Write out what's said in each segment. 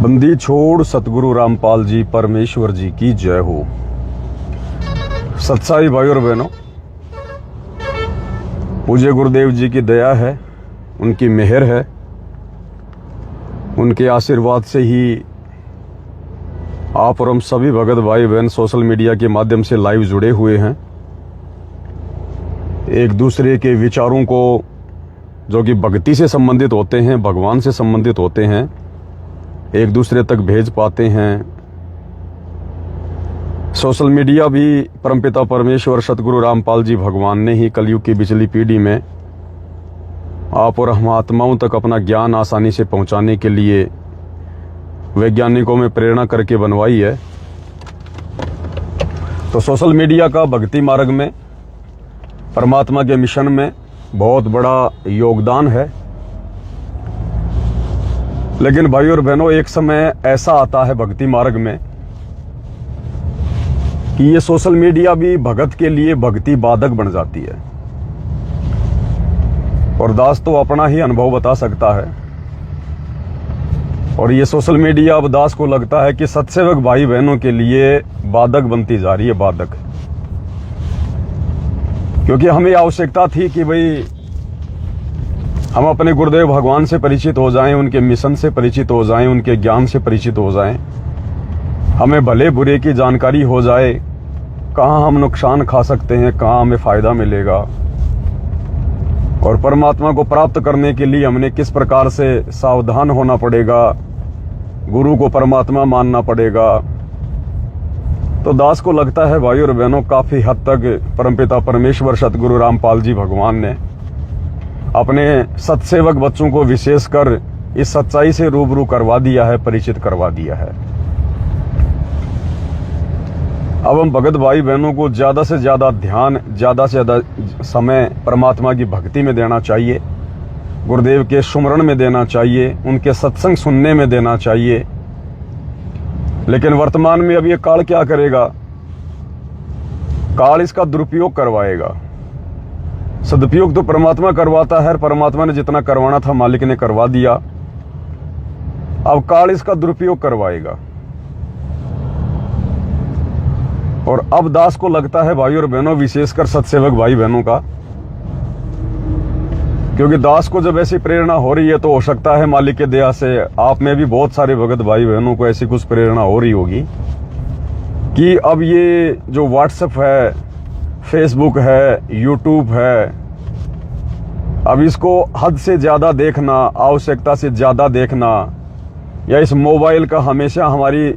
बंदी छोड़ सतगुरु रामपाल जी परमेश्वर जी की जय हो। सच्चाई भाई और बहनों, पूज्य गुरुदेव जी की दया है, उनकी मेहर है, उनके आशीर्वाद से ही आप और हम सभी भगत भाई बहन सोशल मीडिया के माध्यम से लाइव जुड़े हुए हैं। एक दूसरे के विचारों को जो कि भक्ति से संबंधित होते हैं, भगवान से संबंधित होते हैं, एक दूसरे तक भेज पाते हैं। सोशल मीडिया भी परमपिता परमेश्वर सतगुरु रामपाल जी भगवान ने ही कलयुग की बिचली पीढ़ी में आप और हम आत्माओं तक अपना ज्ञान आसानी से पहुंचाने के लिए वैज्ञानिकों में प्रेरणा करके बनवाई है। तो सोशल मीडिया का भक्ति मार्ग में, परमात्मा के मिशन में बहुत बड़ा योगदान है। लेकिन भाई और बहनों, एक समय ऐसा आता है भक्ति मार्ग में कि ये सोशल मीडिया भी भगत के लिए भक्ति बाधक बन जाती है। और दास तो अपना ही अनुभव बता सकता है। और ये सोशल मीडिया अब दास को लगता है कि सत्सेवक भाई बहनों के लिए बाधक बनती जा रही है, बाधक। क्योंकि हमें आवश्यकता थी कि भाई हम अपने गुरुदेव भगवान से परिचित हो जाएं, उनके मिशन से परिचित हो जाएं, उनके ज्ञान से परिचित हो जाएं, हमें भले बुरे की जानकारी हो जाए, कहाँ हम नुकसान खा सकते हैं, कहाँ हमें फायदा मिलेगा, और परमात्मा को प्राप्त करने के लिए हमने किस प्रकार से सावधान होना पड़ेगा, गुरु को परमात्मा मानना पड़ेगा। तो दास को लगता है भाई और बहनों, काफी हद तक परमपिता परमेश्वर सतगुरु रामपाल जी भगवान ने अपने सत्सेवक बच्चों को विशेषकर इस सच्चाई से रूबरू करवा दिया है, परिचित करवा दिया है। अब हम भगत भाई बहनों को ज्यादा से ज्यादा ध्यान, ज्यादा से ज्यादा समय परमात्मा की भक्ति में देना चाहिए, गुरुदेव के सुमरण में देना चाहिए, उनके सत्संग सुनने में देना चाहिए। लेकिन वर्तमान में अब ये काल क्या करेगा? काल इसका दुरुपयोग करवाएगा। सदुपयोग तो परमात्मा करवाता है, परमात्मा ने जितना करवाना था मालिक ने करवा दिया। अब काल इसका दुरुपयोग करवाएगा। और अब दास को लगता है भाई और बहनों, विशेषकर सत्सेवक भाई बहनों का, क्योंकि दास को जब ऐसी प्रेरणा हो रही है तो हो सकता है मालिक के दया से आप में भी बहुत सारे भगत भाई बहनों को ऐसी कुछ प्रेरणा हो रही होगी कि अब ये जो व्हाट्सएप है, फेसबुक है, यूट्यूब है, अब इसको हद से ज्यादा देखना, आवश्यकता से ज्यादा देखना, या इस मोबाइल का हमेशा हमारी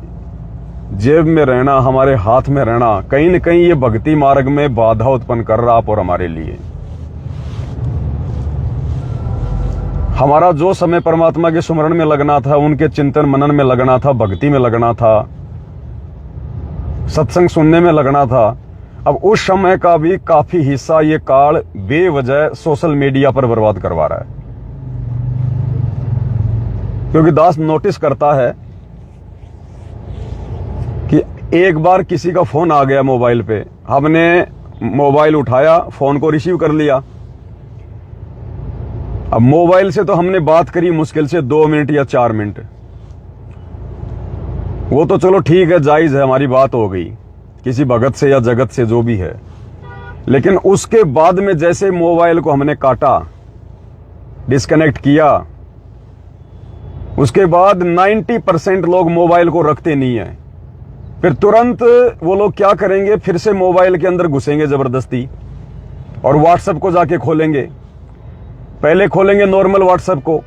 जेब में रहना, हमारे हाथ में रहना, कहीं न कहीं ये भक्ति मार्ग में बाधा उत्पन्न कर रहा आप और हमारे लिए। हमारा जो समय परमात्मा के सुमरण में लगना था, उनके चिंतन मनन में लगना था, भक्ति में लगना था, सत्संग सुनने में लगना था, अब उस समय का भी काफी हिस्सा ये काल बेवजह सोशल मीडिया पर बर्बाद करवा रहा है। क्योंकि दास नोटिस करता है कि एक बार किसी का फोन आ गया मोबाइल पे, हमने मोबाइल उठाया, फोन को रिसीव कर लिया। अब मोबाइल से तो हमने बात करी मुश्किल से 2 मिनट या 4 मिनट, वो तो चलो ठीक है, जायज है, हमारी बात हो गई किसी भगत से या जगत से, जो भी है। लेकिन उसके बाद में जैसे मोबाइल को हमने काटा, डिस्कनेक्ट किया, उसके बाद 90% लोग मोबाइल को रखते नहीं है। फिर तुरंत वो लोग क्या करेंगे, फिर से मोबाइल के अंदर घुसेंगे जबरदस्ती और व्हाट्सएप को जाके खोलेंगे। पहले खोलेंगे नॉर्मल व्हाट्सएप को,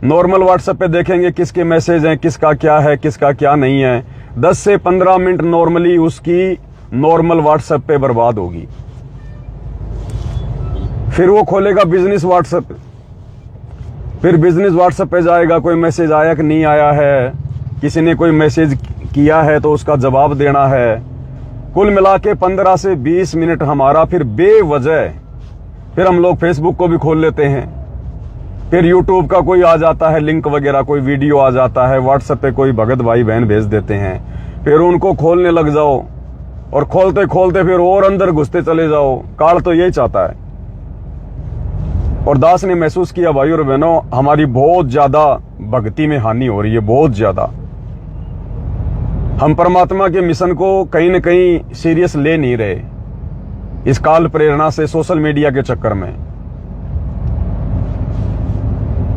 नॉर्मल व्हाट्सएप पे देखेंगे किसके मैसेज हैं, किसका क्या है, किसका क्या नहीं है। 10 से 15 मिनट नॉर्मली उसकी नॉर्मल व्हाट्सएप पे बर्बाद होगी। फिर वो खोलेगा बिजनेस व्हाट्सएप, फिर बिजनेस व्हाट्सएप पे जाएगा, कोई मैसेज आया कि नहीं आया है, किसी ने कोई मैसेज किया है तो उसका जवाब देना है। कुल मिला के 15 से 20 मिनट हमारा फिर बेवजह, फिर हम लोग फेसबुक को भी खोल लेते हैं, फिर यूट्यूब का कोई आ जाता है लिंक वगैरह, कोई वीडियो आ जाता है, व्हाट्सएप पे कोई भगत भाई बहन भेज देते हैं, फिर उनको खोलने लग जाओ और खोलते खोलते फिर और अंदर घुसते चले जाओ। काल तो यही चाहता है। और दास ने महसूस किया भाई और बहनों, हमारी बहुत ज्यादा भक्ति में हानि हो रही है, बहुत ज्यादा। हम परमात्मा के मिशन को कहीं न कहीं सीरियस ले नहीं रहे इस काल प्रेरणा से, सोशल मीडिया के चक्कर में।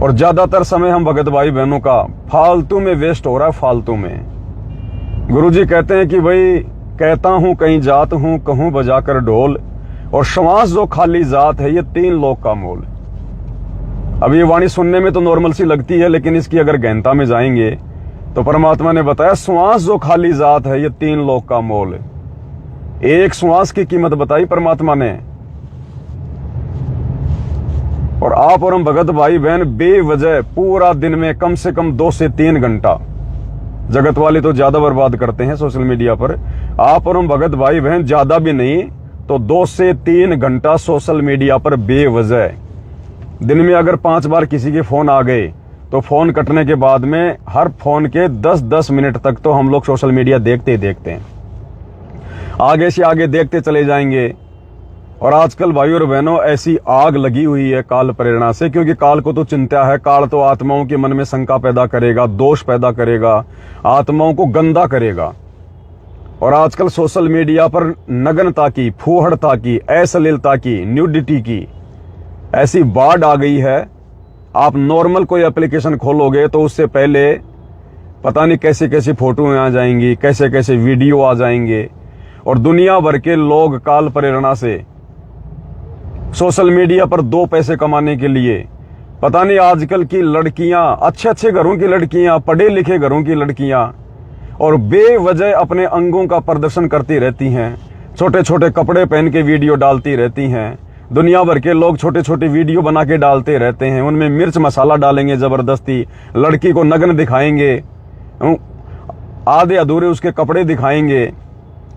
और ज्यादातर समय हम भगत भाई बहनों का फालतू में वेस्ट हो रहा है, फालतू में। गुरुजी कहते हैं कि भाई कहता हूं कहीं जात हूं, कहूं बजाकर ढोल, और श्वास जो खाली जात है ये 3 लोक का मोल। अब ये वाणी सुनने में तो नॉर्मल सी लगती है, लेकिन इसकी अगर गहनता में जाएंगे तो परमात्मा ने बताया श्वास जो खाली जात है ये 3 लोक का मोल। एक श्वास की कीमत बताई परमात्मा ने। और आप और हम भगत भाई बहन बेवजह पूरा दिन में कम से कम 2 से 3 घंटा, जगत वाले तो ज्यादा बर्बाद करते हैं सोशल मीडिया पर, आप और हम भगत भाई बहन ज्यादा भी नहीं तो 2 से 3 घंटा सोशल मीडिया पर बेवजह। दिन में अगर 5 बार किसी के फोन आ गए तो फोन कटने के बाद में हर फोन के 10-10 मिनट तक तो हम लोग सोशल मीडिया देखते ही देखते हैं, आगे से आगे देखते चले जाएंगे। और आजकल भाई और बहनों ऐसी आग लगी हुई है काल प्रेरणा से, क्योंकि काल को तो चिंता है, काल तो आत्माओं के मन में शंका पैदा करेगा, दोष पैदा करेगा, आत्माओं को गंदा करेगा। और आजकल सोशल मीडिया पर नग्नता की, फूहड़ता की, अश्लीलता की, न्यूडिटी की ऐसी बाढ़ आ गई है। आप नॉर्मल कोई एप्लीकेशन खोलोगे तो उससे पहले पता नहीं कैसे कैसे फोटो आ जाएंगी, कैसे कैसे वीडियो आ जाएंगे। और दुनिया भर के लोग काल प्रेरणा से सोशल मीडिया पर 2 पैसे कमाने के लिए, पता नहीं आजकल की लड़कियां, अच्छे अच्छे घरों की लड़कियां, पढ़े लिखे घरों की लड़कियां, और बेवजह अपने अंगों का प्रदर्शन करती रहती हैं, छोटे छोटे कपड़े पहन के वीडियो डालती रहती हैं। दुनिया भर के लोग छोटे छोटे वीडियो बना के डालते रहते हैं, उनमें मिर्च मसाला डालेंगे जबरदस्ती, लड़की को नग्न दिखाएंगे, आधे अधूरे उसके कपड़े दिखाएंगे,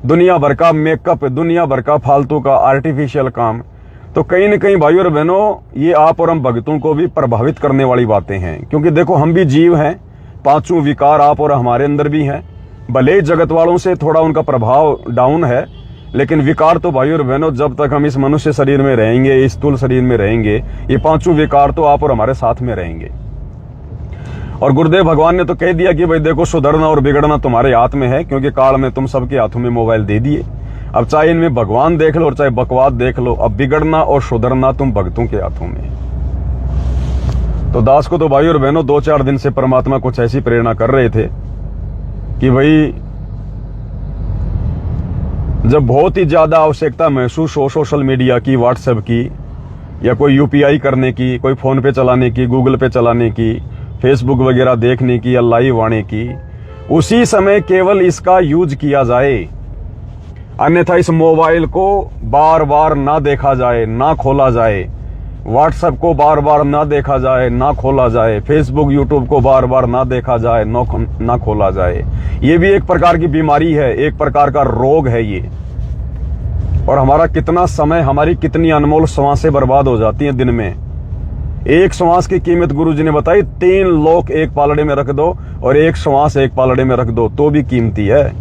दुनिया भर का मेकअप, दुनिया भर का फालतू का आर्टिफिशियल काम। तो कहीं न कहीं भाई और बहनों ये आप और हम भक्तों को भी प्रभावित करने वाली बातें हैं, क्योंकि देखो हम भी जीव हैं, 5 विकार आप और हमारे अंदर भी हैं। भले ही जगत वालों से थोड़ा उनका प्रभाव डाउन है, लेकिन विकार तो भाई और बहनों जब तक हम इस मनुष्य शरीर में रहेंगे, इस स्थूल शरीर में रहेंगे, ये 5 विकार तो आप और हमारे साथ में रहेंगे। और गुरुदेव भगवान ने तो कह दिया कि भाई देखो सुधरना और बिगड़ना तुम्हारे हाथ में है, क्योंकि काल में तुम सबके हाथों में मोबाइल दे दिए। अब चाहे इनमें भगवान देख लो और चाहे बकवाद देख लो, अब बिगड़ना और सुधरना तुम भक्तों के हाथों में। तो दास को तो भाई और बहनों 2-4 दिन से परमात्मा कुछ ऐसी प्रेरणा कर रहे थे कि भाई जब बहुत ही ज्यादा आवश्यकता महसूस हो सोशल मीडिया की, व्हाट्सएप की, या कोई यूपीआई करने की, कोई फोन पे चलाने की, गूगल पे चलाने की, फेसबुक वगैरह देखने की या लाइव आने की, उसी समय केवल इसका यूज किया जाए। अन्यथा इस मोबाइल को बार बार ना देखा जाए, ना खोला जाए, व्हाट्सएप को बार बार ना देखा जाए, ना खोला जाए, फेसबुक यूट्यूब को बार बार ना देखा जाए, ना खोला जाए। ये भी एक प्रकार की बीमारी है, एक प्रकार का रोग है ये। और हमारा कितना समय, हमारी कितनी अनमोल श्वासें बर्बाद हो जाती हैं दिन में। एक श्वास की कीमत गुरुजी ने बताई, 3 लोक एक पालड़े में रख दो और एक श्वास एक पालड़े में रख दो तो भी कीमती है।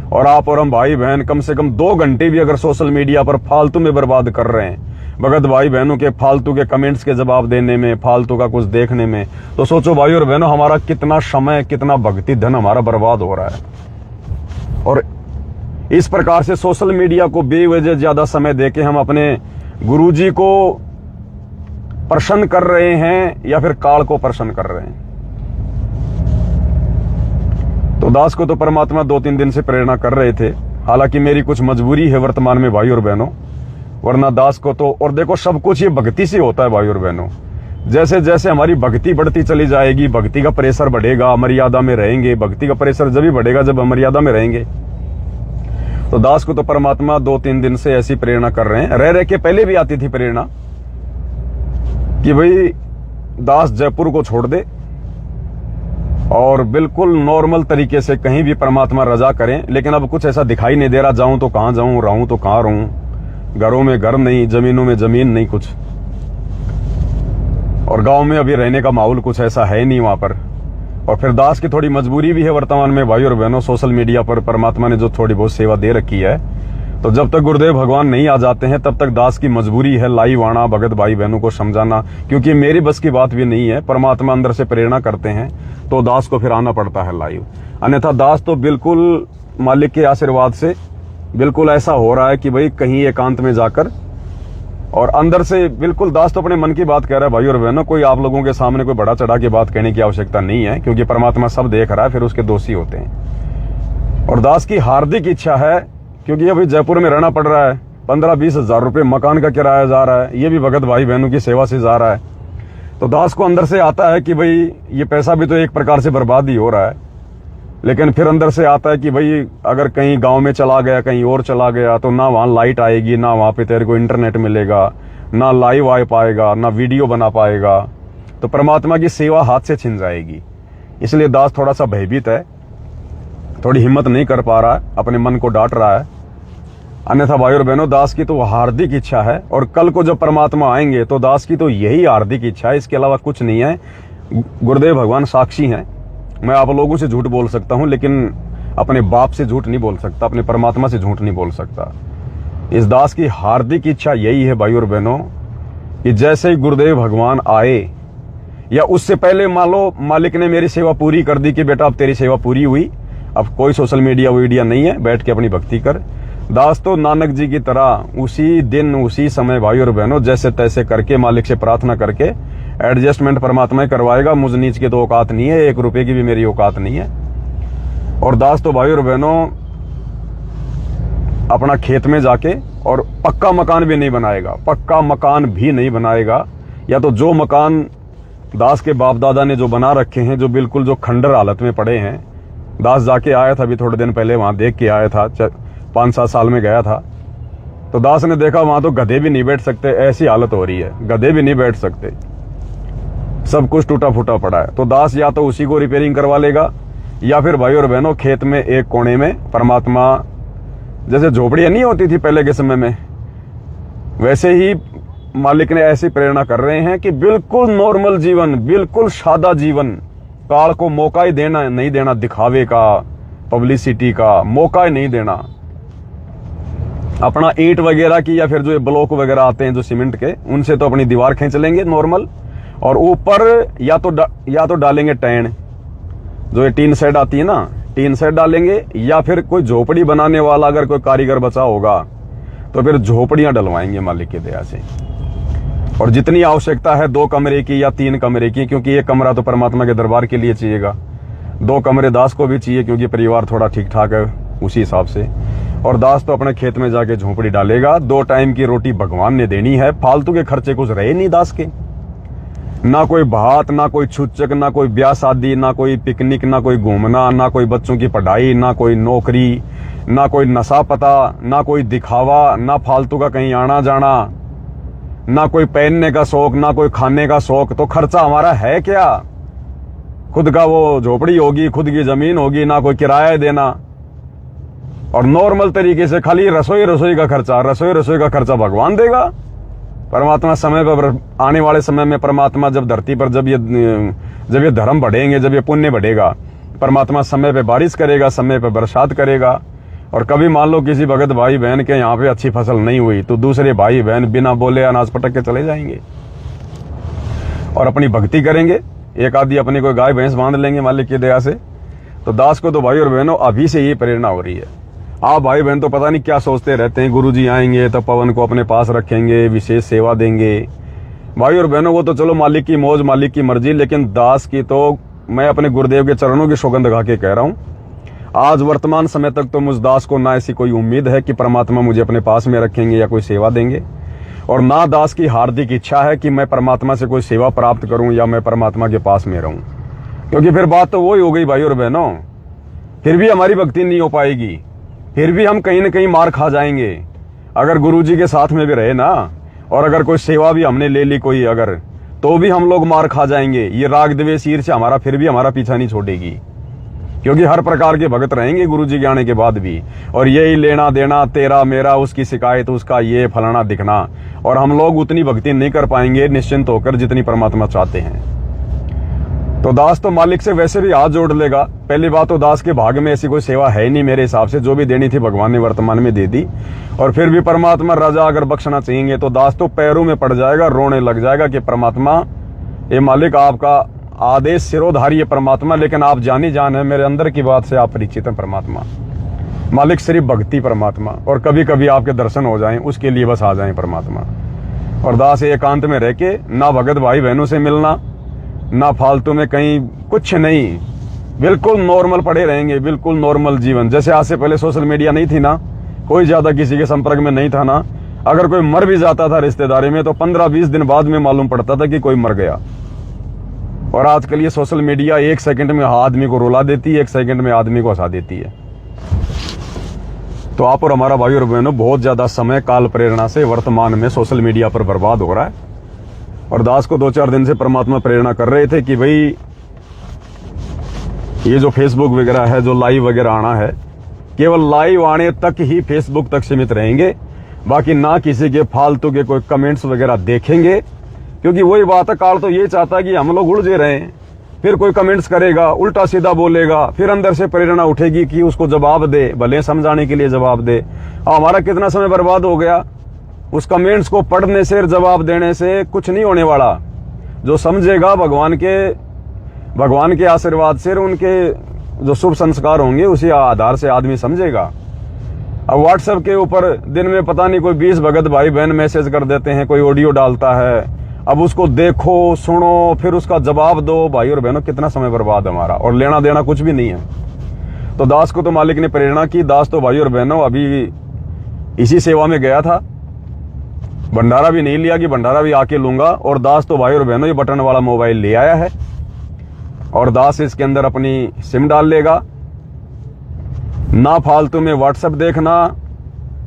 और आप और हम भाई बहन कम से कम 2 घंटे भी अगर सोशल मीडिया पर फालतू में बर्बाद कर रहे हैं, भगत भाई बहनों के फालतू के कमेंट्स के जवाब देने में, फालतू का कुछ देखने में, तो सोचो भाई और बहनों हमारा कितना समय, कितना भक्ति धन हमारा बर्बाद हो रहा है। और इस प्रकार से सोशल मीडिया को बेवजह ज्यादा समय देके हम अपने गुरुजी को प्रसन्न कर रहे हैं या फिर काल को प्रसन्न कर रहे हैं। तो दास को तो परमात्मा 2-3 दिन से प्रेरणा कर रहे थे, हालांकि मेरी कुछ मजबूरी है वर्तमान में भाई और बहनों, वरना दास को तो, और देखो सब कुछ ये भक्ति से होता है भाई और बहनों। जैसे जैसे हमारी भक्ति बढ़ती चली जाएगी, भक्ति का प्रेशर बढ़ेगा, मर्यादा में रहेंगे। भक्ति का प्रेशर जब भी बढ़ेगा जब हम मर्यादा में रहेंगे। तो दास को तो परमात्मा 2-3 दिन से ऐसी प्रेरणा कर रहे हैं। रह के पहले भी आती थी प्रेरणा कि भाई दास जयपुर को छोड़ दे और बिल्कुल नॉर्मल तरीके से कहीं भी परमात्मा रजा करें। लेकिन अब कुछ ऐसा दिखाई नहीं दे रहा, जाऊं तो कहां जाऊं, रहूं तो कहां रहूं, घरों में घर नहीं, जमीनों में जमीन नहीं कुछ, और गांव में अभी रहने का माहौल कुछ ऐसा है नहीं वहां पर। और फिर दास की थोड़ी मजबूरी भी है वर्तमान में भाई और बहनों, सोशल मीडिया पर परमात्मा ने जो थोड़ी बहुत सेवा दे रखी है तो जब तक गुरुदेव भगवान नहीं आ जाते हैं तब तक दास की मजबूरी है लाइव आना, भगत भाई बहनों को समझाना, क्योंकि मेरी बस की बात भी नहीं है। परमात्मा अंदर से प्रेरणा करते हैं तो दास को फिर आना पड़ता है लाइव। अन्यथा दास तो बिल्कुल मालिक के आशीर्वाद से बिल्कुल ऐसा हो रहा है कि भाई कहीं एकांत में जाकर और अंदर से बिल्कुल दास तो अपने मन की बात कह रहा है। भाई और बहनों, कोई आप लोगों के सामने कोई बड़ा चढ़ा के बात कहने की आवश्यकता नहीं है, क्योंकि परमात्मा सब देख रहा है, फिर उसके दोषी होते हैं। और दास की हार्दिक इच्छा है, क्योंकि अभी जयपुर में रहना पड़ रहा है, 15-20 हजार रुपये मकान का किराया जा रहा है, ये भी भगत भाई बहनों की सेवा से जा रहा है। तो दास को अंदर से आता है कि भाई ये पैसा भी तो एक प्रकार से बर्बाद ही हो रहा है, लेकिन फिर अंदर से आता है कि भाई अगर कहीं गांव में चला गया, कहीं और चला गया, तो ना वहां लाइट आएगी, ना वहां पे तेरे को इंटरनेट मिलेगा, ना लाइव आ पाएगा, ना वीडियो बना पाएगा, तो परमात्मा की सेवा हाथ से छिन जाएगी। इसलिए दास थोड़ा सा भयभीत है, थोड़ी हिम्मत नहीं कर पा रहा है, अपने मन को डांट रहा है। अन्यथा भाई और बहनों, दास की तो हार्दिक इच्छा है, और कल को जब परमात्मा आएंगे तो दास की तो यही हार्दिक इच्छा है, इसके अलावा कुछ नहीं है। गुरुदेव भगवान साक्षी हैं। मैं आप लोगों से झूठ बोल सकता हूं, लेकिन अपने बाप से झूठ नहीं बोल सकता, अपने परमात्मा से झूठ नहीं बोल सकता। इस दास की हार्दिक इच्छा यही है भाई और बहनों कि जैसे ही गुरुदेव भगवान आए या उससे पहले मान लो मालिक ने मेरी सेवा पूरी कर दी कि बेटा अब तेरी सेवा पूरी हुई, अब कोई सोशल मीडिया वीडिया नहीं है, बैठ के अपनी भक्ति कर। दास तो नानक जी की तरह उसी दिन उसी समय भाई और बहनों जैसे तैसे करके मालिक से प्रार्थना करके एडजस्टमेंट परमात्मा ही करवाएगा। मुझ नीच की तो औकात नहीं है, 1 रुपए की भी मेरी औकात नहीं है। और दास तो भाई और बहनों अपना खेत में जाके और पक्का मकान भी नहीं बनाएगा, पक्का मकान भी नहीं बनाएगा। या तो जो मकान दास के बाप दादा ने जो बना रखे हैं, जो बिल्कुल जो खंडर हालत में पड़े हैं, दास जाके आया था अभी थोड़े दिन पहले, वहां देख के आया था, 5-7 साल में गया था, तो दास ने देखा वहां तो गधे भी नहीं बैठ सकते, ऐसी हालत हो रही है, गधे भी नहीं बैठ सकते, सब कुछ टूटा फूटा पड़ा है। तो दास या तो उसी को रिपेयरिंग करवा लेगा, या फिर भाई और बहनों खेत में एक कोने में परमात्मा, जैसे झोपड़ियां नहीं होती थी पहले के समय में, वैसे ही मालिक ने ऐसी प्रेरणा कर रहे हैं कि बिल्कुल नॉर्मल जीवन, बिल्कुल सादा जीवन, काल को मौका ही देना नहीं देना, दिखावे का, पब्लिसिटी का मौका ही नहीं देना। अपना ईंट वगैरह की या फिर जो ब्लॉक वगैरह आते हैं जो सीमेंट के, उनसे तो अपनी दीवार खींच लेंगे नॉर्मल, और ऊपर या तो डालेंगे टैन, जो ये टीन शेड आती है ना, टीन शेड डालेंगे, या फिर कोई झोपड़ी बनाने वाला अगर कोई कारीगर बचा होगा तो फिर झोपड़ियां डलवाएंगे मालिक की दया से। और जितनी आवश्यकता है 2 कमरे की या 3 कमरे की, क्योंकि 1 कमरा तो परमात्मा के दरबार के लिए चाहिएगा, 2 कमरे दास को भी चाहिए, क्योंकि परिवार थोड़ा ठीक ठाक है उसी हिसाब से। और दास तो अपने खेत में जाके झोपड़ी डालेगा। 2 टाइम की रोटी भगवान ने देनी है, फालतू के खर्चे कुछ रहे नहीं दास के, ना कोई भात, ना कोई छुच्चक, ना कोई ब्याह शादी, ना कोई पिकनिक, ना कोई घूमना, ना कोई बच्चों की पढ़ाई, ना कोई नौकरी, ना कोई नशा पता, ना कोई दिखावा, ना फालतू का कहीं आना जाना, ना कोई पहनने का शौक, ना कोई खाने का शौक। तो खर्चा हमारा है क्या? खुद का वो झोपड़ी होगी, खुद की जमीन होगी, ना कोई किराया देना, और नॉर्मल तरीके से खाली रसोई का खर्चा, रसोई का खर्चा भगवान देगा। परमात्मा समय पर, आने वाले समय में परमात्मा जब धरती पर जब ये धर्म बढ़ेंगे, जब ये पुण्य बढ़ेगा, परमात्मा समय पे बारिश करेगा, समय पे बरसात करेगा। और कभी मान लो किसी भगत भाई बहन के यहाँ पे अच्छी फसल नहीं हुई, तो दूसरे भाई बहन बिना बोले अनाज पटक के चले जाएंगे और अपनी भक्ति करेंगे। एक आदि अपनी कोई गाय भैंस बांध लेंगे मालिक की दया से। तो दास को तो भाई और बहनों अभी से ये प्रेरणा हो रही है। आप भाई बहन तो पता नहीं क्या सोचते रहते हैं, गुरुजी आएंगे तो पवन को अपने पास रखेंगे, विशेष सेवा देंगे। भाई और बहनों, वो तो चलो मालिक की मौज, मालिक की मर्जी, लेकिन दास की तो मैं अपने गुरुदेव के चरणों की सौगंध खा के कह रहा हूं, आज वर्तमान समय तक तो मुझ दास को ना ऐसी कोई उम्मीद है कि परमात्मा मुझे अपने पास में रखेंगे या कोई सेवा देंगे, और ना दास की हार्दिक इच्छा है कि मैं परमात्मा से कोई सेवा प्राप्त करूं या मैं परमात्मा के पास में रहूं, क्योंकि फिर बात तो वही हो गई भाई और बहनों, फिर भी हमारी भक्ति नहीं हो पाएगी, फिर भी हम कहीं न कहीं मार खा जाएंगे। अगर गुरुजी के साथ में भी रहे ना, और अगर कोई सेवा भी हमने ले ली कोई अगर, तो भी हम लोग मार खा जाएंगे। ये राग द्वेष ईर्ष्या हमारा फिर भी हमारा पीछा नहीं छोड़ेगी, क्योंकि हर प्रकार के भगत रहेंगे गुरुजी के आने के बाद भी, और यही लेना देना, तेरा मेरा, उसकी शिकायत, उसका ये फलाना दिखना, और हम लोग उतनी भक्ति नहीं कर पाएंगे निश्चिंत होकर जितनी परमात्मा चाहते हैं। तो दास तो मालिक से वैसे भी हाथ जोड़ लेगा। पहली बात तो दास के भाग में ऐसी कोई सेवा है ही नहीं मेरे हिसाब से, जो भी देनी थी भगवान ने वर्तमान में दे दी। और फिर भी परमात्मा राजा अगर बख्शना चाहेंगे तो दास तो पैरों में पड़ जाएगा, रोने लग जाएगा कि परमात्मा, ये मालिक आपका आदेश सिरोधारी है परमात्मा, लेकिन आप जानी जान है, मेरे अंदर की बात से आप परिचित हैं परमात्मा। मालिक सिर्फ भक्ति परमात्मा, और कभी कभी आपके दर्शन हो जाएं उसके लिए बस आ जाएं परमात्मा। और दास एकांत में रह के ना भगत भाई बहनों से मिलना, ना फालतू में कहीं, कुछ नहीं, बिल्कुल नॉर्मल पड़े रहेंगे, बिल्कुल नॉर्मल जीवन। जैसे आज से पहले सोशल मीडिया नहीं थी ना, कोई ज्यादा किसी के संपर्क में नहीं था ना, अगर कोई मर भी जाता था रिश्तेदारी में तो 15-20 दिन बाद में मालूम पड़ता था कि कोई मर गया। और आजकल ये सोशल मीडिया 1 सेकंड में आदमी को रुला देती है, 1 सेकंड में आदमी को हंसा देती है। तो आप और हमारा भाई और बहनों बहुत ज्यादा समय काल प्रेरणा से वर्तमान में सोशल मीडिया पर बर्बाद हो रहा है। और दास को 2-4 दिन से परमात्मा प्रेरणा कर रहे थे कि भाई ये जो फेसबुक वगैरह है, जो लाइव वगैरह आना है, केवल लाइव आने तक ही फेसबुक तक सीमित रहेंगे, बाकी ना किसी के फालतू के कोई कमेंट्स वगैरह देखेंगे। क्योंकि वही बात है, काल तो ये चाहता है कि हम लोग उलझे रहें, फिर कोई कमेंट्स करेगा, उल्टा सीधा बोलेगा, फिर अंदर से प्रेरणा उठेगी कि उसको जवाब दे, भले समझाने के लिए जवाब दे। हमारा कितना समय बर्बाद हो गया उस कमेंट्स को पढ़ने से, जवाब देने से कुछ नहीं होने वाला। जो समझेगा भगवान के आशीर्वाद से, उनके जो शुभ संस्कार होंगे उसी आधार से आदमी समझेगा। अब व्हाट्सएप के ऊपर दिन में पता नहीं कोई 20 भगत भाई बहन मैसेज कर देते हैं, कोई ऑडियो डालता है, अब उसको देखो, सुनो, फिर उसका जवाब दो। भाई और बहनों कितना समय बर्बाद हमारा, और लेना देना कुछ भी नहीं है। तो दास को तो मालिक ने प्रेरणा की। दास तो भाई और बहनों अभी इसी सेवा में गया था, भंडारा भी नहीं लिया कि भंडारा भी आके लूंगा। और दास तो भाई और बहनों ये बटन वाला मोबाइल ले आया है, और दास इसके अंदर अपनी सिम डाल लेगा। ना फालतू में व्हाट्सएप देखना,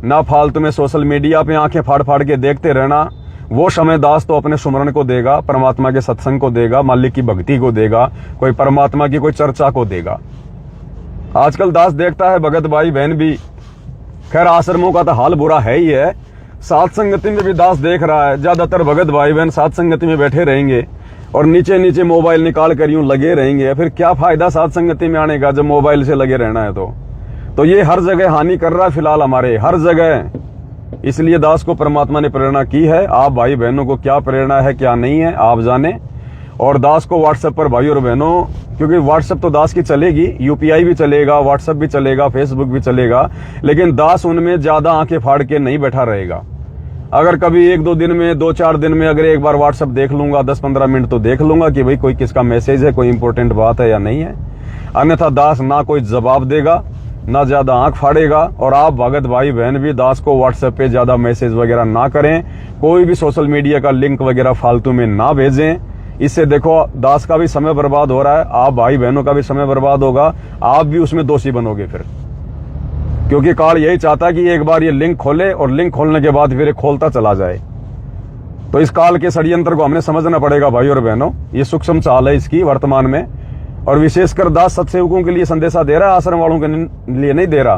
ना फालतू में सोशल मीडिया पे आंखें फाड़ फाड़ के देखते रहना। वो समय दास तो अपने सुमरण को देगा, परमात्मा के सत्संग को देगा, मालिक की भक्ति को देगा, कोई परमात्मा की कोई चर्चा को देगा। आजकल दास देखता है भगत भाई बहन भी, खैर आश्रमों का तो हाल बुरा है ही है, सात संगति में भी दास देख रहा है, ज्यादातर भगत भाई बहन सात संगति में बैठे रहेंगे और नीचे नीचे मोबाइल निकाल कर यूं लगे रहेंगे। फिर क्या फायदा सात संगति में आने का जब मोबाइल से लगे रहना है। तो ये हर जगह हानि कर रहा है फिलहाल हमारे, हर जगह। इसलिए दास को परमात्मा ने प्रेरणा की है। आप भाई बहनों को क्या प्रेरणा है क्या नहीं है आप जाने। और दास को व्हाट्सएप पर भाई और बहनों, क्योंकि व्हाट्सएप तो दास की चलेगी, यूपीआई भी चलेगा, व्हाट्सएप भी चलेगा, फेसबुक भी चलेगा, लेकिन दास उनमें ज्यादा आंखें फाड़ के नहीं बैठा रहेगा। अगर कभी 1-2 दिन में, 2-4 दिन में अगर एक बार व्हाट्सएप देख लूंगा, 10-15 मिनट तो देख लूंगा कि भाई कोई किसका मैसेज है, कोई इंपॉर्टेंट बात है या नहीं है। अन्यथा दास ना कोई जवाब देगा, ना ज्यादा आंख फाड़ेगा। और आप भगत भाई बहन भी दास को व्हाट्सएप पे ज्यादा मैसेज वगैरह ना करें, कोई भी सोशल मीडिया का लिंक वगैरह फालतू में ना भेजें। इससे देखो दास का भी समय बर्बाद हो रहा है, आप भाई बहनों का भी समय बर्बाद होगा, आप भी उसमें दोषी बनोगे फिर। क्योंकि काल यही चाहता है कि एक बार ये लिंक खोले और लिंक खोलने के बाद फिर खोलता चला जाए। तो इस काल के षड्यंत्र को हमने समझना पड़ेगा भाई और बहनों। ये सूक्ष्म चाल है इसकी वर्तमान में। और विशेषकर दास सत्सेवकों के लिए संदेशा दे रहा है, आश्रम वालों के लिए नहीं दे रहा।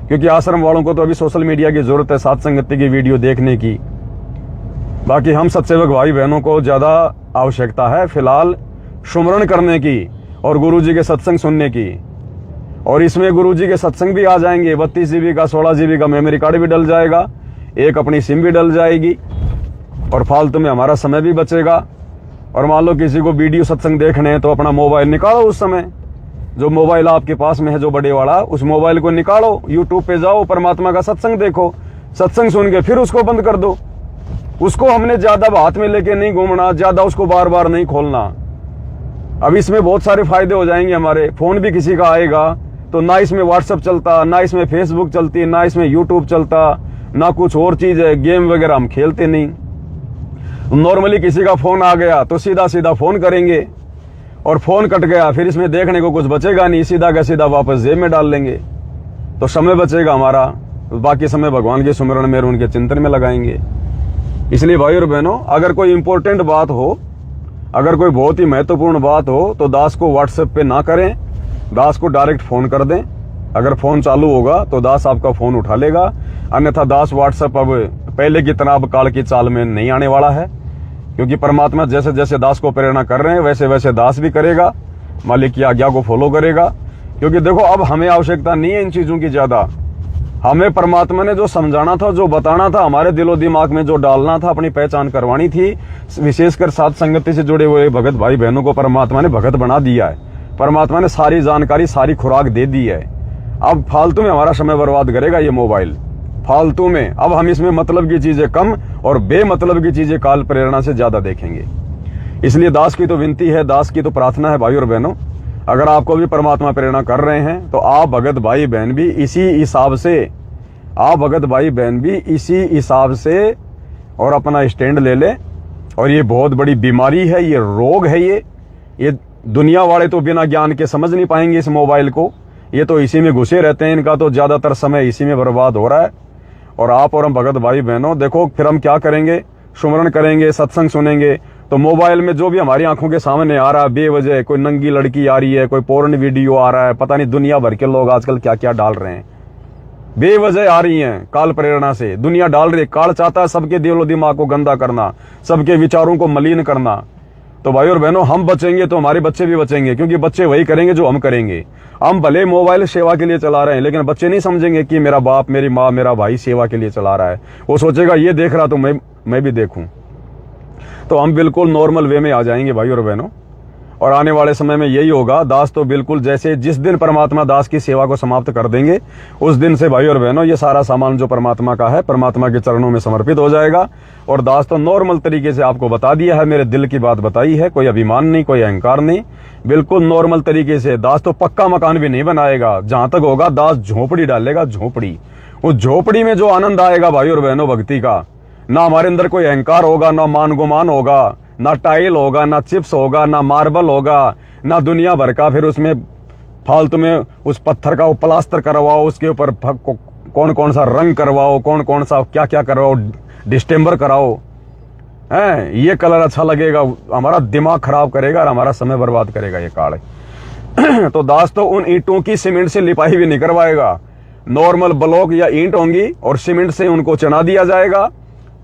क्योंकि आश्रम वालों को तो अभी सोशल मीडिया की जरूरत है सात संगति की वीडियो देखने की। बाकी हम सत्सेवक भाई बहनों को ज्यादा आवश्यकता है फिलहाल सुमरण करने की और गुरु जी के सत्संग सुनने की। और इसमें गुरु जी के सत्संग भी आ जाएंगे, 32 GB का 16 GB का मेमोरी कार्ड भी डल जाएगा, एक अपनी सिम भी डल जाएगी, और फालतू में हमारा समय भी बचेगा। और मान लो किसी को वीडियो सत्संग देखने हैं तो अपना मोबाइल निकालो, उस समय जो मोबाइल आपके पास में है जो बड़े वाला, उस मोबाइल को निकालो, यूट्यूब पे जाओ, परमात्मा का सत्संग देखो, सत्संग सुन के फिर उसको बंद कर दो। उसको हमने ज्यादा हाथ में लेके नहीं घूमना, ज्यादा उसको बार बार नहीं खोलना। अब इसमें बहुत सारे फायदे हो जाएंगे हमारे। फोन भी किसी का आएगा तो ना इसमें व्हाट्सएप चलता, ना इसमें फेसबुक चलती, ना इसमें यूट्यूब चलता, ना कुछ और चीज है, गेम वगैरह हम खेलते नहीं। नॉर्मली किसी का फोन आ गया तो सीधा सीधा फोन करेंगे, और फोन कट गया फिर इसमें देखने को कुछ बचेगा नहीं, सीधा का सीधा वापस जेब में डाल लेंगे। तो समय बचेगा हमारा, बाकी समय भगवान के सुमरण में उनके चिंतन में लगाएंगे। इसलिए भाई और बहनों, अगर कोई इंपॉर्टेंट बात हो, अगर कोई बहुत ही महत्वपूर्ण बात हो तो दास को व्हाट्सएप पे ना करें, दास को डायरेक्ट फोन कर दें। अगर फोन चालू होगा तो दास आपका फोन उठा लेगा, अन्यथा दास व्हाट्सएप अब पहले की तरह अब काल की चाल में नहीं आने वाला है। क्योंकि परमात्मा जैसे जैसे दास को प्रेरणा कर रहे हैं वैसे वैसे दास भी करेगा। मालिक की आज्ञा को फॉलो करेगा। क्योंकि देखो अब हमें आवश्यकता नहीं है इन चीजों की ज्यादा। हमें परमात्मा ने जो समझाना था, जो बताना था, हमारे दिलो दिमाग में जो डालना था, अपनी पहचान करवानी थी, विशेषकर साथ संगति से जुड़े हुए भगत भाई बहनों को परमात्मा ने भगत बना दिया है। परमात्मा ने सारी जानकारी, सारी खुराक दे दी है। अब फालतू में हमारा समय बर्बाद करेगा ये मोबाइल, फालतू में। अब हम इसमें मतलब की चीजें कम और बेमतलब की चीजें काल प्रेरणा से ज्यादा देखेंगे। इसलिए दास की तो विनती है, दास की तो प्रार्थना है भाई और बहनों, अगर आपको भी परमात्मा प्रेरणा कर रहे हैं तो आप भगत भाई बहन भी इसी हिसाब से, आप भगत भाई बहन भी इसी हिसाब से और अपना स्टैंड ले ले। और ये बहुत बड़ी बीमारी है, ये रोग है, ये दुनिया वाले तो बिना ज्ञान के समझ नहीं पाएंगे इस मोबाइल को। ये तो इसी में घुसे रहते हैं, इनका तो ज्यादातर समय इसी में बर्बाद हो रहा है। और आप और हम भगत भाई बहनों देखो, फिर हम क्या करेंगे, सुमरण करेंगे, सत्संग सुनेंगे, तो मोबाइल में जो भी हमारी आंखों के सामने आ रहा है बेवजह, कोई नंगी लड़की आ रही है, कोई पोर्न वीडियो आ रहा है, पता नहीं दुनिया भर के लोग आजकल क्या क्या डाल रहे हैं, बेवजह आ रही हैं, काल प्रेरणा से दुनिया डाल रही है। काल चाहता है सबके दिलो दिमाग को गंदा करना, सबके विचारों को मलिन करना। तो भाई और बहनों, हम बचेंगे तो हमारे बच्चे भी बचेंगे, क्योंकि बच्चे वही करेंगे जो हम करेंगे। हम भले मोबाइल सेवा के लिए चला रहे हैं, लेकिन बच्चे नहीं समझेंगे कि मेरा बाप, मेरी माँ, मेरा भाई सेवा के लिए चला रहा है। वो सोचेगा ये देख रहा तो मैं भी देखूं। तो हम बिल्कुल नॉर्मल वे में आ जाएंगे भाई और बहनों। और आने वाले समय में यही होगा। दास तो बिल्कुल जैसे जिस दिन परमात्मा दास की सेवा को समाप्त कर देंगे, उस दिन से भाई और बहनों ये सारा सामान जो परमात्मा का है, परमात्मा के चरणों में समर्पित हो जाएगा। और दास तो नॉर्मल तरीके से आपको बता दिया है, मेरे दिल की बात बताई है, कोई अभिमान नहीं, कोई अहंकार नहीं, बिल्कुल नॉर्मल तरीके से। दास तो पक्का मकान भी नहीं बनाएगा, जहां तक होगा दास झोपड़ी डालेगा, झोपड़ी। उस झोपड़ी में जो आनंद आएगा भाई और बहनों भक्ति का, ना हमारे अंदर कोई अहंकार होगा, ना मान गुमान होगा, ना टाइल होगा, ना चिप्स होगा, ना मार्बल होगा, ना दुनिया भर का फिर उसमें फालतू में उस पत्थर का वो प्लास्टर करवाओ, उसके ऊपर कौन कौन सा रंग करवाओ, कौन कौन सा क्या क्या करवाओ, डिस्टेम्बर कराओ, है ये कलर अच्छा लगेगा, हमारा दिमाग खराब करेगा और हमारा समय बर्बाद करेगा ये काल। तो दास तो उन ईंटों की सीमेंट से लिपाई भी नहीं करवाएगा, नॉर्मल ब्लॉक या ईंट होंगी और सीमेंट से उनको चना दिया जाएगा,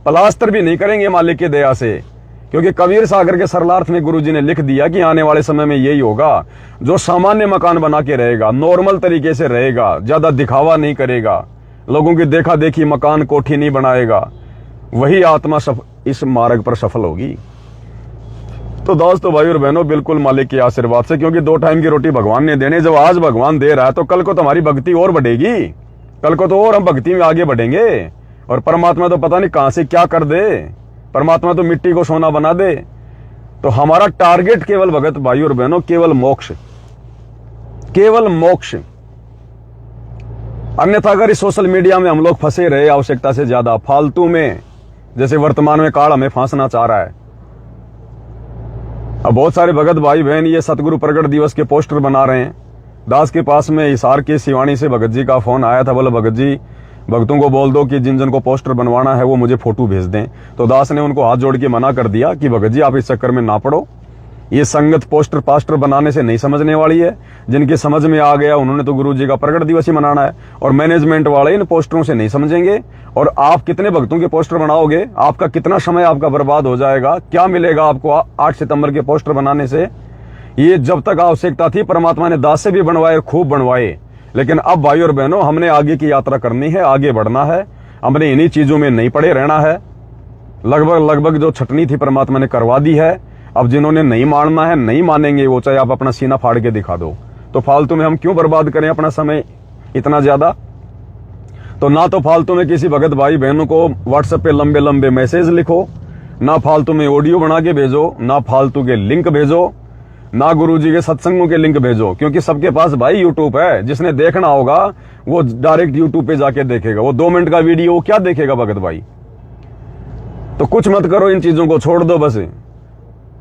प्लास्टर भी नहीं करेंगे मालिक की दया से। क्योंकि कबीर सागर के सरलार्थ में गुरुजी ने लिख दिया कि आने वाले समय में यही होगा, जो सामान्य मकान बना के रहेगा, नॉर्मल तरीके से रहेगा, ज्यादा दिखावा नहीं करेगा, लोगों की देखा देखी मकान कोठी नहीं बनाएगा, वही आत्मा इस मार्ग पर सफल होगी। तो दोस्तों भाई और बहनों, बिल्कुल मालिक के आशीर्वाद से, क्योंकि 2 टाइम की रोटी भगवान ने देने, जब आज भगवान दे रहा है तो कल को तो हमारी भक्ति और बढ़ेगी, कल को तो और हम भक्ति में आगे बढ़ेंगे। और परमात्मा तो पता नहीं कहां से क्या कर दे, परमात्मा तो मिट्टी को सोना बना दे। तो हमारा टारगेट केवल भगत भाई और बहनों, केवल मोक्ष, केवल मोक्ष। अन्यथा अगर इस सोशल मीडिया में हम लोग फंसे रहे आवश्यकता से ज्यादा फालतू में, जैसे वर्तमान में काल हमें फांसना चाह रहा है। अब बहुत सारे भगत भाई बहन ये सतगुरु प्रगट दिवस के पोस्टर बना रहे हैं। दास के पास में हिसार की सिवानी से भगत जी का फोन आया था, बोले भगत जी भक्तों को बोल दो कि जिन जिन को पोस्टर बनवाना है वो मुझे फोटो भेज दें। तो दास ने उनको हाथ जोड़ के मना कर दिया कि भगत जी आप इस चक्कर में ना पड़ो, ये संगत पोस्टर पास्टर बनाने से नहीं समझने वाली है। जिनकी समझ में आ गया उन्होंने तो गुरु जी का प्रगट दिवस ही मनाना है, और मैनेजमेंट वाले इन पोस्टरों से नहीं समझेंगे। और आप कितने भक्तों के पोस्टर बनाओगे, आपका कितना समय आपका बर्बाद हो जाएगा, क्या मिलेगा आपको 8 सितंबर के पोस्टर बनाने से। ये जब तक आवश्यकता थी परमात्मा ने दास से भी बनवाए, खूब बनवाए। लेकिन अब भाई और बहनों, हमने आगे की यात्रा करनी है, आगे बढ़ना है, हमने इन्हीं चीजों में नहीं पड़े रहना है। लगभग जो छटनी थी परमात्मा ने करवा दी है। अब जिन्होंने नहीं मानना है नहीं मानेंगे, वो चाहे आप अपना सीना फाड़ के दिखा दो। तो फालतू में हम क्यों बर्बाद करें अपना समय इतना ज्यादा। तो ना तो फालतू में किसी भगत भाई बहनों को व्हाट्सएप पे लंबे लंबे मैसेज लिखो, ना फालतू में ऑडियो बना के भेजो, ना फालतू के लिंक भेजो, ना गुरुजी के सत्संगों के लिंक भेजो। क्योंकि सबके पास भाई यूट्यूब है, जिसने देखना होगा वो डायरेक्ट यूट्यूब पे जाके देखेगा। वो 2 मिनट का वीडियो क्या देखेगा भगत भाई। तो कुछ मत करो, इन चीजों को छोड़ दो। बस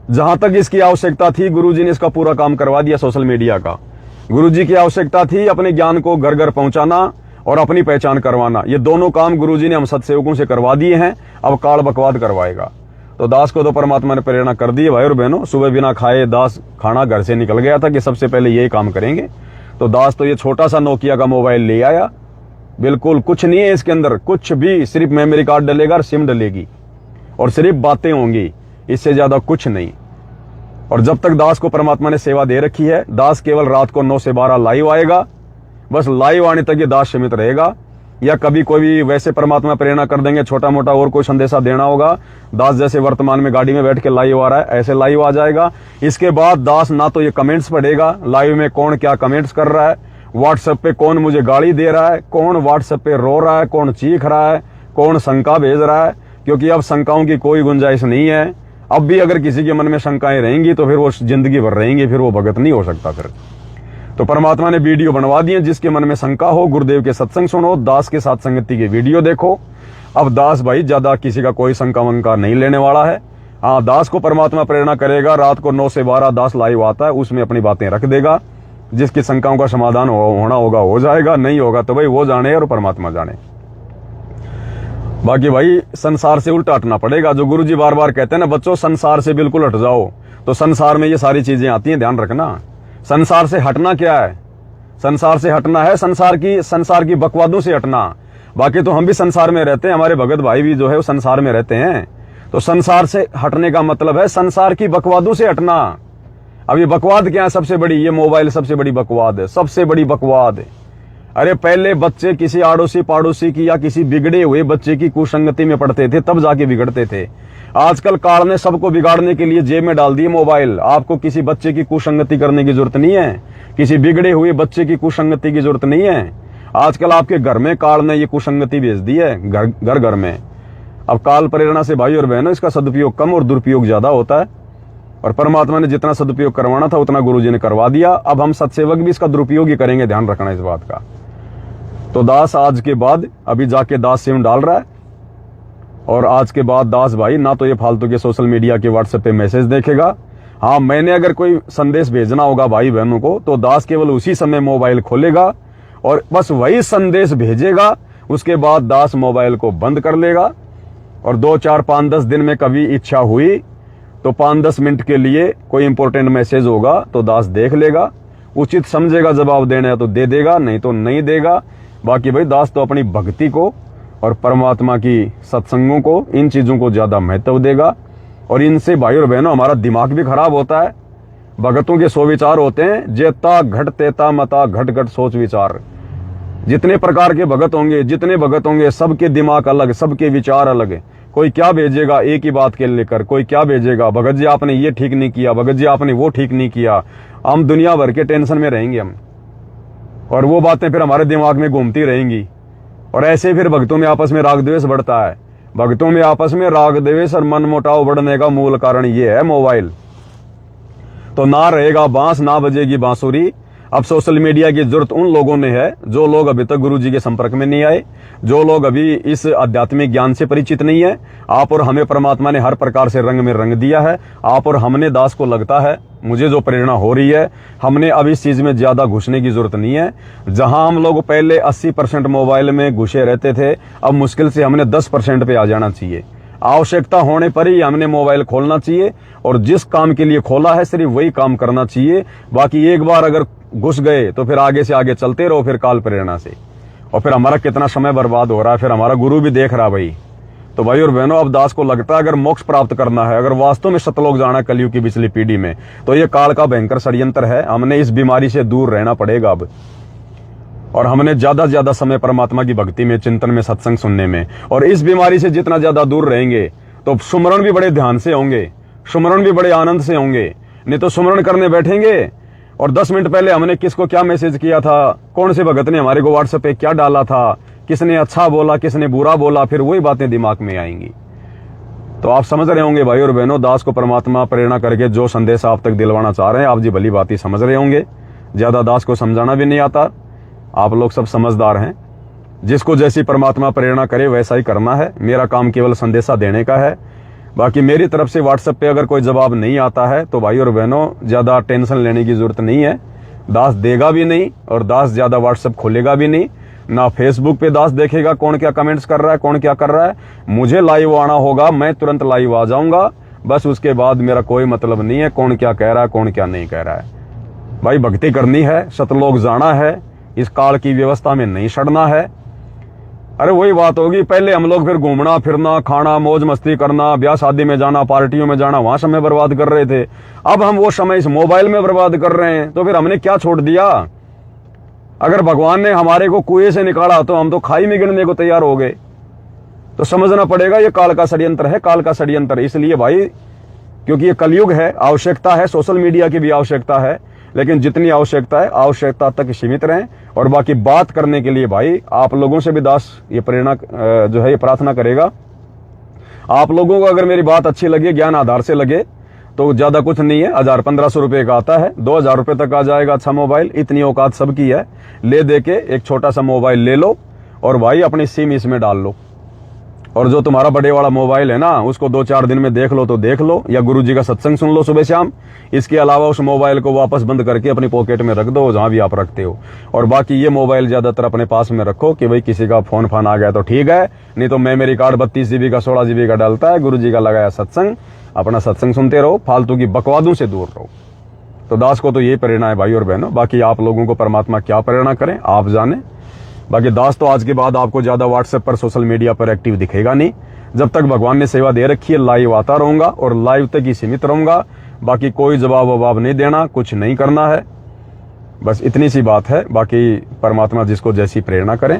जहां तक इसकी आवश्यकता थी गुरुजी ने इसका पूरा काम करवा दिया। सोशल मीडिया का गुरुजी की आवश्यकता थी अपने ज्ञान को घर घर पहुंचाना और अपनी पहचान करवाना। ये दोनों काम गुरुजी ने हम सत्सेवकों से करवा दिए हैं, अब काल बकवाद करवाएगा। तो दास को तो परमात्मा ने प्रेरणा कर दी है भाई और बहनों। सुबह बिना खाए दास खाना घर से निकल गया था कि सबसे पहले यही काम करेंगे। तो दास तो ये छोटा सा नोकिया का मोबाइल ले आया, बिल्कुल कुछ नहीं है इसके अंदर, कुछ भी, सिर्फ मेमोरी कार्ड डलेगा और सिम डलेगी और सिर्फ बातें होंगी, इससे ज्यादा कुछ नहीं। और जब तक दास को परमात्मा ने सेवा दे रखी है, दास केवल रात को 9 से 12 लाइव आएगा, बस लाइव आने तक ये दास सीमित रहेगा। या कभी कोई भी वैसे परमात्मा प्रेरणा कर देंगे, छोटा मोटा और कोई संदेशा देना होगा, दास जैसे वर्तमान में गाड़ी में बैठ के लाइव आ रहा है ऐसे लाइव आ जाएगा। इसके बाद दास ना तो ये कमेंट्स पढ़ेगा, लाइव में कौन क्या कमेंट्स कर रहा है, व्हाट्सएप पे कौन मुझे गाली दे रहा है, कौन व्हाट्सएप पे रो रहा है, कौन चीख रहा है, कौन शंका भेज रहा है, क्योंकि अब शंकाओं की कोई गुंजाइश नहीं है। अब भी अगर किसी के मन में शंकाएं रहेंगी तो फिर वो जिंदगी भर रहेंगी, फिर वो भगत नहीं हो सकता। फिर तो परमात्मा ने वीडियो बनवा दिए, जिसके मन में शंका हो गुरुदेव के सत्संग सुनो, दास के साथ संगति के वीडियो देखो। अब दास भाई ज्यादा किसी का कोई शंका वंका नहीं लेने वाला है। हाँ, दास को परमात्मा प्रेरणा करेगा, रात को 9 से 12 दास लाइव आता है, उसमें अपनी बातें रख देगा, जिसकी शंकाओं का समाधान होना होगा हो जाएगा, नहीं होगा तो भाई वो जाने और परमात्मा जाने। बाकी भाई संसार से उल्टा हटना पड़ेगा। जो गुरुजी बार बार कहते हैं ना बच्चों, संसार से बिल्कुल हट जाओ, तो संसार में ये सारी चीजें आती हैं, ध्यान रखना। संसार से हटना क्या है? संसार से हटना है संसार की बकवादों से हटना। बाकी तो हम भी संसार में रहते हैं, हमारे भगत भाई भी जो है वो संसार में रहते हैं। तो संसार से हटने का मतलब है संसार की बकवादों से हटना। अब ये बकवाद क्या है? सबसे बड़ी ये मोबाइल सबसे बड़ी बकवाद है, सबसे बड़ी बकवाद है। अरे पहले बच्चे किसी आड़ोसी पाड़ोसी की या किसी बिगड़े हुए बच्चे की कुसंगति में पड़ते थे, तब जाके बिगड़ते थे। आजकल काल ने सबको बिगाड़ने के लिए जेब में डाल दिए मोबाइल। आपको किसी बच्चे की कुसंगति करने की जरूरत नहीं है, किसी बिगड़े हुए बच्चे की कुसंगति की जरूरत नहीं है। आजकल आपके घर में काल ने ये कुसंगति भेज दी है, घर घर में। अब काल प्रेरणा से भाई और बहनों इसका सदुपयोग कम और दुरुपयोग ज्यादा होता है, और परमात्मा ने जितना सदुपयोग करवाना था उतना गुरुजी ने करवा दिया। अब हम सत्सेवक भी इसका दुरुपयोग ही करेंगे, ध्यान रखना इस बात का। तो दास आज के बाद अभी जाके दास सिम डाल रहा है, और आज के बाद दास भाई ना तो ये फालतू के सोशल मीडिया के व्हाट्सएप पे मैसेज देखेगा। हाँ, मैंने अगर कोई संदेश भेजना होगा भाई बहनों को तो दास केवल उसी समय मोबाइल खोलेगा और बस वही संदेश भेजेगा। उसके बाद दास मोबाइल को बंद कर लेगा, और 2, 4, 5, 10 दिन में कभी इच्छा हुई तो 5-10 मिनट के लिए कोई इंपॉर्टेंट मैसेज होगा तो दास देख लेगा, उचित समझेगा जवाब देना है तो दे देगा, नहीं तो नहीं देगा। बाकी भाई दास तो अपनी भक्ति को और परमात्मा की सत्संगों को, इन चीजों को ज्यादा महत्व देगा। और इनसे भाई और बहनों हमारा दिमाग भी खराब होता है। भगतों के 100 विचार होते हैं, जेता घट तेता मता घट घट सोच विचार। जितने प्रकार के भगत होंगे, जितने भगत होंगे, सबके दिमाग अलग, सबके विचार अलग। कोई क्या भेजेगा एक ही बात के लेकर, कोई क्या भेजेगा भगत जी आपने ये ठीक नहीं किया, भगत जी आपने वो ठीक नहीं किया। हम दुनिया भर के टेंशन में रहेंगे हम, और वो बातें फिर हमारे दिमाग में घूमती रहेंगी। और ऐसे फिर भक्तों में आपस में राग द्वेष बढ़ता है। भक्तों में आपस में राग द्वेष और मन मुटाव बढ़ने का मूल कारण ये है मोबाइल। तो ना रहेगा बांस ना बजेगी बांसुरी। अब सोशल मीडिया की जरूरत उन लोगों ने है जो लोग अभी तक गुरु जी के संपर्क में नहीं आए, जो लोग अभी इस आध्यात्मिक ज्ञान से परिचित नहीं है। आप और हमें परमात्मा ने हर प्रकार से रंग में रंग दिया है। आप और हमने दास को लगता है, मुझे जो प्रेरणा हो रही है, हमने अब इस चीज में ज्यादा घुसने की जरूरत नहीं है। जहां हम लोग पहले 80% मोबाइल में घुसे रहते थे, अब मुश्किल से हमने 10% पे आ जाना चाहिए। आवश्यकता होने पर ही हमने मोबाइल खोलना चाहिए, और जिस काम के लिए खोला है सिर्फ वही काम करना चाहिए। बाकी एक बार अगर घुस गए तो फिर आगे से आगे चलते रहो, फिर काल प्रेरणा से। और फिर हमारा कितना समय बर्बाद हो रहा है, फिर हमारा गुरु भी देख रहा भाई। तो भाई और बहनों, अब दास को लगता है अगर मोक्ष प्राप्त करना है, अगर वास्तव में सतलोक जाना है कलयुग की पिछली पीढ़ी में, तो ये काल का भयंकर षड्यंत्र है। हमने इस बीमारी से दूर रहना पड़ेगा अब, और हमने ज्यादा से ज्यादा समय परमात्मा की भक्ति में, चिंतन में, सत्संग सुनने में। और इस बीमारी से जितना ज्यादा दूर रहेंगे तो सुमरण भी बड़े ध्यान से होंगे, सुमरण भी बड़े आनंद से होंगे। नहीं तो सुमरण करने बैठेंगे और 10 मिनट पहले हमने किसको क्या मैसेज किया था, कौन से भगत ने हमारे को व्हाट्सएप पे क्या डाला था, किसने अच्छा बोला, किसने बुरा बोला, फिर वही बातें दिमाग में आएंगी। तो आप समझ रहे होंगे भाई और बहनों, दास को परमात्मा प्रेरणा करके जो संदेश आप तक दिलवाना चाह रहे हैं, आप जी भली बात ही समझ रहे होंगे। ज्यादा दास को समझाना भी नहीं आता, आप लोग सब समझदार हैं। जिसको जैसी परमात्मा प्रेरणा करे वैसा ही करना है। मेरा काम केवल संदेशा देने का है। बाकी मेरी तरफ से व्हाट्सएप पे अगर कोई जवाब नहीं आता है तो भाई और बहनों ज्यादा टेंशन लेने की जरूरत नहीं है। दास देगा भी नहीं, और दास ज्यादा व्हाट्सएप खोलेगा भी नहीं। ना फेसबुक पे दास देखेगा कौन क्या कमेंट्स कर रहा है, कौन क्या कर रहा है। मुझे लाइव आना होगा, मैं तुरंत लाइव आ जाऊंगा, बस। उसके बाद मेरा कोई मतलब नहीं है कौन क्या कह रहा है, कौन क्या नहीं कह रहा है। भाई भक्ति करनी है, सतलोक जाना है, इस काल की व्यवस्था में नहीं सड़ना है। अरे वही बात होगी, पहले हम लोग फिर घूमना फिरना, खाना, मौज मस्ती करना, ब्याह शादी में जाना, पार्टियों में जाना, वहां समय बर्बाद कर रहे थे। अब हम वो समय इस मोबाइल में बर्बाद कर रहे हैं, तो फिर हमने क्या छोड़ दिया? अगर भगवान ने हमारे को कुएं से निकाला तो हम तो खाई में गिरने को तैयार हो गए। तो समझना पड़ेगा ये काल का षड्यंत्र है, काल का षड्यंत्र। इसलिए भाई, क्योंकि ये कलयुग है, आवश्यकता है, सोशल मीडिया की भी आवश्यकता है, लेकिन जितनी आवश्यकता है आवश्यकता तक सीमित रहें। और बाकी बात करने के लिए भाई आप लोगों से भी दास ये प्रेरणा जो है ये प्रार्थना करेगा, आप लोगों को अगर मेरी बात अच्छी लगे, ज्ञान आधार से लगे, तो ज्यादा कुछ नहीं है, 1000-1500 रुपए का आता है, 2000 रुपए तक आ जाएगा अच्छा मोबाइल। इतनी औकात सबकी है, ले दे के एक छोटा सा मोबाइल ले लो और भाई अपनी सिम इसमें डाल लो। और जो तुम्हारा बड़े वाला मोबाइल है ना, उसको 2-4 दिन में देख लो तो देख लो, या गुरुजी का सत्संग सुन लो सुबह शाम। इसके अलावा उस मोबाइल को वापस बंद करके अपनी पॉकेट में रख दो, जहां भी आप रखते हो। और बाकी ये मोबाइल ज्यादातर अपने पास में रखो कि भाई किसी का फोन फान आ गया तो ठीक है, नहीं तो मेमोरी कार्ड 32 GB का 16 GB का डालता है। गुरुजी का लगाया सत्संग, अपना सत्संग सुनते रहो, फालतू की बकवादों से दूर रहो। तो दास को तो ये प्रेरणा है भाई और बहनों। बाकी आप लोगों को परमात्मा क्या प्रेरणा करें आप जाने। बाकी दास तो आज के बाद आपको ज्यादा व्हाट्सएप पर, सोशल मीडिया पर एक्टिव दिखेगा नहीं। जब तक भगवान ने सेवा दे रखी है, लाइव आता रहूंगा और लाइव तक ही सीमित रहूंगा। बाकी कोई जवाब ववाब नहीं देना, कुछ नहीं करना है, बस इतनी सी बात है। बाकी परमात्मा जिसको जैसी प्रेरणा करें।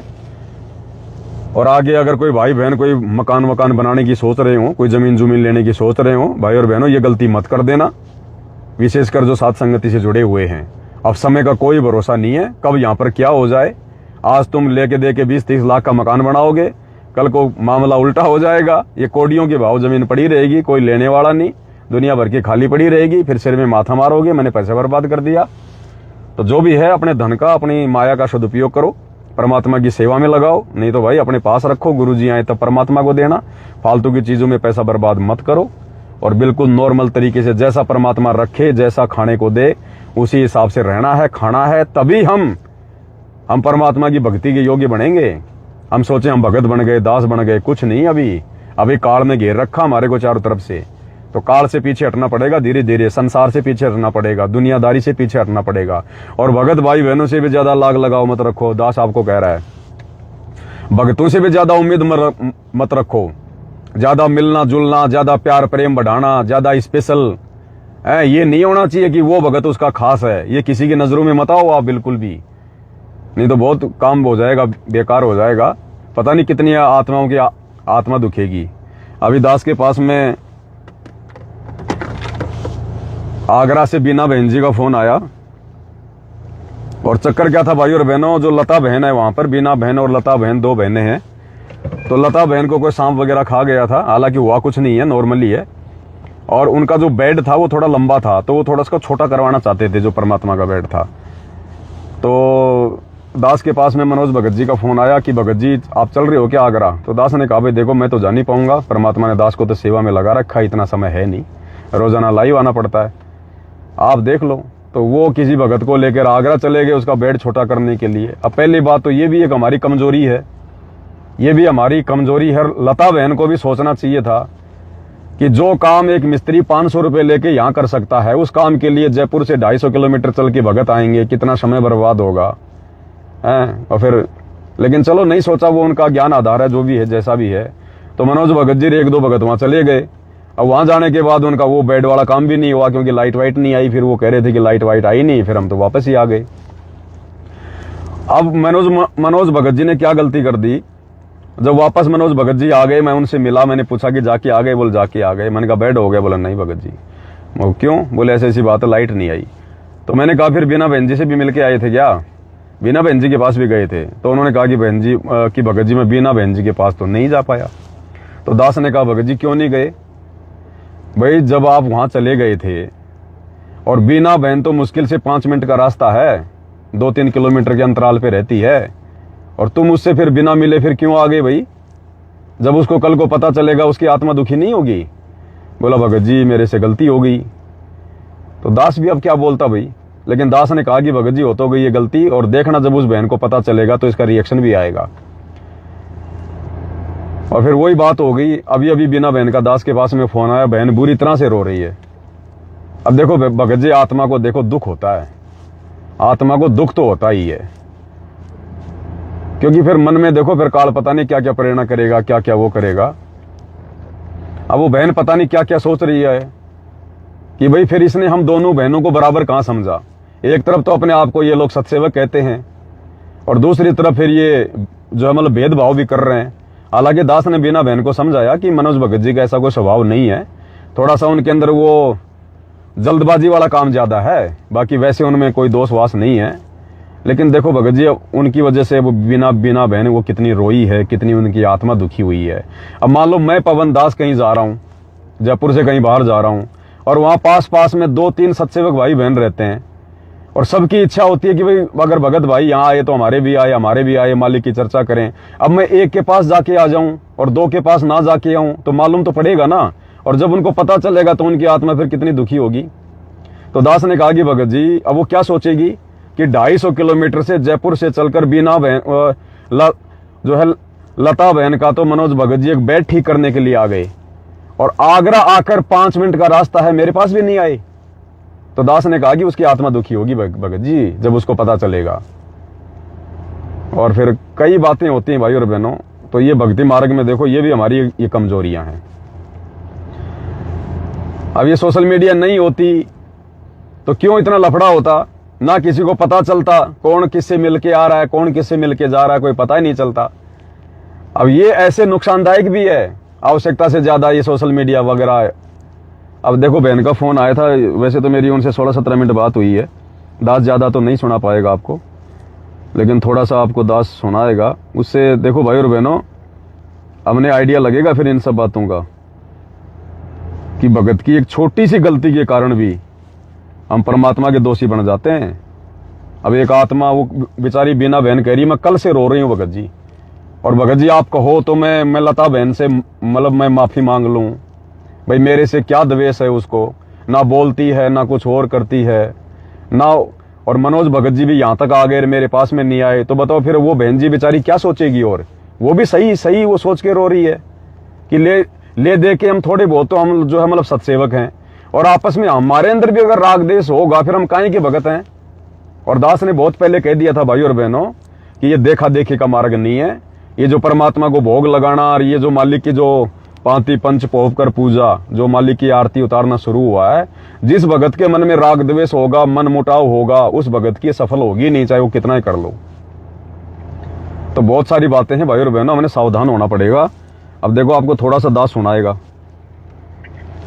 और आगे अगर कोई भाई बहन कोई मकान बनाने की सोच रहे हो, कोई जमीन लेने की सोच रहे हो, भाई और बहनों ये गलती मत कर देना, विशेषकर जो साथ संगति से जुड़े हुए हैं। अब समय का कोई भरोसा नहीं है, कब यहाँ पर क्या हो जाए। आज तुम लेके दे के 20-30 लाख का मकान बनाओगे, कल को मामला उल्टा हो जाएगा, ये कोडियों के भाव जमीन पड़ी रहेगी, कोई लेने वाला नहीं, दुनिया भर की खाली पड़ी रहेगी, फिर सिर में माथा मारोगे मैंने पैसा बर्बाद कर दिया। तो जो भी है अपने धन का, अपनी माया का सदुपयोग करो, परमात्मा की सेवा में लगाओ, नहीं तो भाई अपने पास रखो, गुरुजी आए तब परमात्मा को देना। फालतू की चीजों में पैसा बर्बाद मत करो। और बिल्कुल नॉर्मल तरीके से जैसा परमात्मा रखे, जैसा खाने को दे, उसी हिसाब से रहना है, खाना है, तभी हम परमात्मा की भक्ति के योग्य बनेंगे। हम सोचे हम भगत बन गए, दास बन गए, कुछ नहीं। अभी काल ने घेर रखा हमारे को चारों तरफ से। तो काल से पीछे हटना पड़ेगा, धीरे धीरे संसार से पीछे हटना पड़ेगा, दुनियादारी से पीछे हटना पड़ेगा। और भगत भाई बहनों से भी ज्यादा लाग लगाओ मत रखो, दास आपको कह रहा है। भगतों से भी ज्यादा उम्मीद मत रखो, ज्यादा मिलना जुलना, ज्यादा प्यार प्रेम बढ़ाना, ज्यादा स्पेशल ये नहीं होना चाहिए कि वो भगत उसका खास है। ये किसी की नजरों में मत आओ आप बिल्कुल भी, नहीं तो बहुत काम हो जाएगा, बेकार हो जाएगा। पता नहीं कितनी आत्माओं की आत्मा दुखेगी। अभी दास के पास में आगरा से बीना बहन जी का फोन आया। और चक्कर क्या था भाई और बहनों, जो लता बहन है वहां पर, बीना बहन और लता बहन 2 बहनें हैं। तो लता बहन को कोई सांप वगैरह खा गया था, हालांकि हुआ कुछ नहीं है, नॉर्मली है। और उनका जो बेड था वो थोड़ा लंबा था, तो वो थोड़ा उसका छोटा करवाना चाहते थे, जो परमात्मा का बेड था। तो दास के पास में मनोज भगत जी का फोन आया कि भगत जी आप चल रहे हो क्या आगरा? तो दास ने कहा भाई देखो मैं तो जा नहीं पाऊंगा, परमात्मा ने दास को तो सेवा में लगा रखा है, इतना समय है नहीं, रोजाना लाइव आना पड़ता है, आप देख लो। तो वो किसी भगत को लेकर आगरा चले गए उसका बेड छोटा करने के लिए। अब पहली बात तो ये भी एक हमारी कमजोरी है, ये भी हमारी कमजोरी है। लता बहन को भी सोचना चाहिए था कि जो काम एक मिस्त्री 500 रुपए लेके यहाँ कर सकता है, उस काम के लिए जयपुर से 250 किलोमीटर चल के भगत आएंगे, कितना समय बर्बाद होगा हैं। और फिर लेकिन चलो नहीं सोचा, वो उनका ज्ञान आधार है, जो भी है जैसा भी है। तो मनोज भगत जी 1-2 भगत वहां चले गए। अब वहां जाने के बाद उनका वो बेड वाला काम भी नहीं हुआ, क्योंकि लाइट वाइट नहीं आई। फिर वो कह रहे थे कि लाइट वाइट आई नहीं, फिर हम तो वापस ही आ गए। अब मनोज भगत जी ने क्या गलती कर दी, जब वापस मनोज भगत जी आ गए, मैं उनसे मिला, मैंने पूछा कि जाके आ गए? बोले जाके आ गए। मैंने कहा बेड हो गया? बोला नहीं भगत जी। क्यों? बोले ऐसी ऐसी बात है, लाइट नहीं आई। तो मैंने कहा फिर बीना बहन जी से भी मिलके आए थे क्या? बीना बहन जी के पास भी गए थे। तो उन्होंने कहा कि बहन जी की भगत जी मैं बीना बहन जी के पास तो नहीं जा पाया। तो दास ने कहा भगत जी क्यों नहीं गए? भाई जब आप वहां चले गए थे, और बीना बहन तो मुश्किल से 5 मिनट का रास्ता है, 2-3 किलोमीटर के अंतराल पे रहती है, और तुम उससे फिर बिना मिले फिर क्यों आ गए भाई? जब उसको कल को पता चलेगा उसकी आत्मा दुखी नहीं होगी? बोला भगत जी मेरे से गलती हो गई। तो दास भी अब क्या बोलता भाई, लेकिन दास ने कहा कि भगत जी हो तो गई ये गलती, और देखना जब उस बहन को पता चलेगा तो इसका रिएक्शन भी आएगा। और फिर वही बात हो गई। अभी अभी बिना बहन का दास के पास में फोन आया, बहन बुरी तरह से रो रही है। अब देखो भगत जी, आत्मा को देखो दुख होता है, आत्मा को दुख तो होता ही है। क्योंकि फिर मन में देखो फिर काल पता नहीं क्या क्या प्रेरणा करेगा, क्या क्या वो करेगा। अब वो बहन पता नहीं क्या क्या सोच रही है कि भाई फिर इसने हम दोनों बहनों को बराबर कहां समझा। एक तरफ तो अपने आप को ये लोग सत्सेवक कहते हैं और दूसरी तरफ फिर ये जो है मतलब भेदभाव भी कर रहे हैं। हालांकि दास ने बीना बहन को समझाया कि मनोज भगत जी का ऐसा कोई स्वभाव नहीं है, थोड़ा सा उनके अंदर वो जल्दबाजी वाला काम ज्यादा है, बाकी वैसे उनमें कोई दोष वास नहीं है। लेकिन देखो भगत जी, उनकी वजह से वो बीना बहन वो कितनी रोई है, कितनी उनकी आत्मा दुखी हुई है। अब मान लो मैं पवन दास कहीं जा रहा हूँ, जयपुर से कहीं बाहर जा रहा हूँ, और वहां पास पास में 2-3 सत्सेवक भाई बहन रहते हैं और सबकी इच्छा होती है कि भाई अगर भगत भाई यहाँ आए तो हमारे भी आए, मालिक की चर्चा करें। अब मैं एक के पास जाके आ जाऊं और 2 के पास ना जाके आऊं तो मालूम तो पड़ेगा ना, और जब उनको पता चलेगा तो उनकी आत्मा फिर कितनी दुखी होगी। तो दास ने कहा कि भगत जी अब वो क्या सोचेगी कि 250 किलोमीटर से जयपुर से चलकर बीना बहन जो है लता बहन का तो मनोज भगत जी एक बेड ठीक करने के लिए आ गए, और आगरा आकर 5 मिनट का रास्ता है, मेरे पास भी नहीं आए। तो दास ने कहा कि उसकी आत्मा दुखी होगी भगत जी जब उसको पता चलेगा। और फिर कई बातें होती हैं भाई और बहनों। तो ये भक्ति मार्ग में देखो ये भी हमारी ये कमजोरियां हैं। अब ये सोशल मीडिया नहीं होती तो क्यों इतना लफड़ा होता, ना किसी को पता चलता कौन किससे मिलके आ रहा है, कौन किससे मिलके जा रहा है, कोई पता ही नहीं चलता। अब ये ऐसे नुकसानदायक भी है आवश्यकता से ज्यादा ये सोशल मीडिया वगैरह। अब देखो बहन का फोन आया था, वैसे तो मेरी उनसे 16-17 मिनट बात हुई है। दास ज्यादा तो नहीं सुना पाएगा आपको, लेकिन थोड़ा सा आपको दास सुनाएगा। उससे देखो भाई और बहनों हमने आइडिया लगेगा फिर इन सब बातों का कि भगत की एक छोटी सी गलती के कारण भी हम परमात्मा के दोषी बन जाते हैं। अब एक आत्मा वो बेचारी बीना बहन कह रही मैं कल से रो रही हूँ भगत जी, और भगत जी आप कहो तो मैं लता बहन से मतलब मैं माफी मांग लूं। भाई मेरे से क्या द्वेष है उसको, ना बोलती है ना कुछ और करती है ना, और मनोज भगत जी भी यहाँ तक आ गए मेरे पास में नहीं आए, तो बताओ फिर वो बहन जी बेचारी क्या सोचेगी। और वो भी सही वो सोच के रो रही है कि ले दे के हम थोड़े बहुत तो हम जो है मतलब सत्सेवक हैं, और आपस में हमारे अंदर भी अगर राग देश होगा फिर हम काहे के भगत हैं। और दास ने बहुत पहले कह दिया था भाई और बहनों कि ये देखा देखी का मार्ग नहीं है। ये जो परमात्मा को भोग लगाना और ये जो मालिक की जो पांति पंच पोप कर पूजा, जो मालिक की आरती उतारना शुरू हुआ है, जिस भगत के मन में राग द्वेष होगा, मन मुटाव होगा, उस भगत की सफल होगी नहीं, चाहे वो कितना ही कर लो। तो बहुत सारी बातें हैं भाई और बहनों, हमें सावधान होना पड़ेगा। अब देखो आपको थोड़ा सा दास सुनाएगा।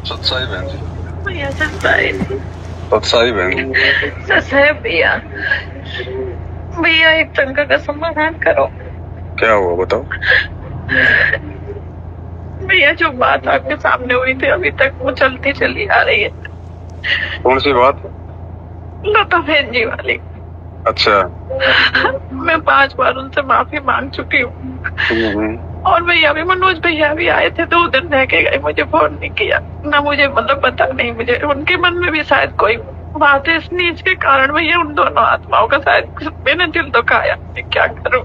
सत्साई बहन जी, भैया सत्साई सत्साई बहन जी, सत्साई भैया, भैया एक शंका का समाधान करो। क्या हुआ बताओ। भैया जो बात आपके सामने हुई थी अभी तक वो चलती चली आ रही है। कौन सी बात? लता बहन जी वाली। अच्छा। मैं 5 बार उनसे माफी मांग चुकी हूँ, और भैया भी मनोज भैया भी आए थे, 2 दिन रह के गए, मुझे फोन नहीं किया ना, मुझे मतलब पता नहीं, मुझे उनके मन में भी शायद कोई बात है, इस नीच के कारण भैया उन दोनों आत्माओं का शायद मैंने दिल दुखाया। क्या करूँ?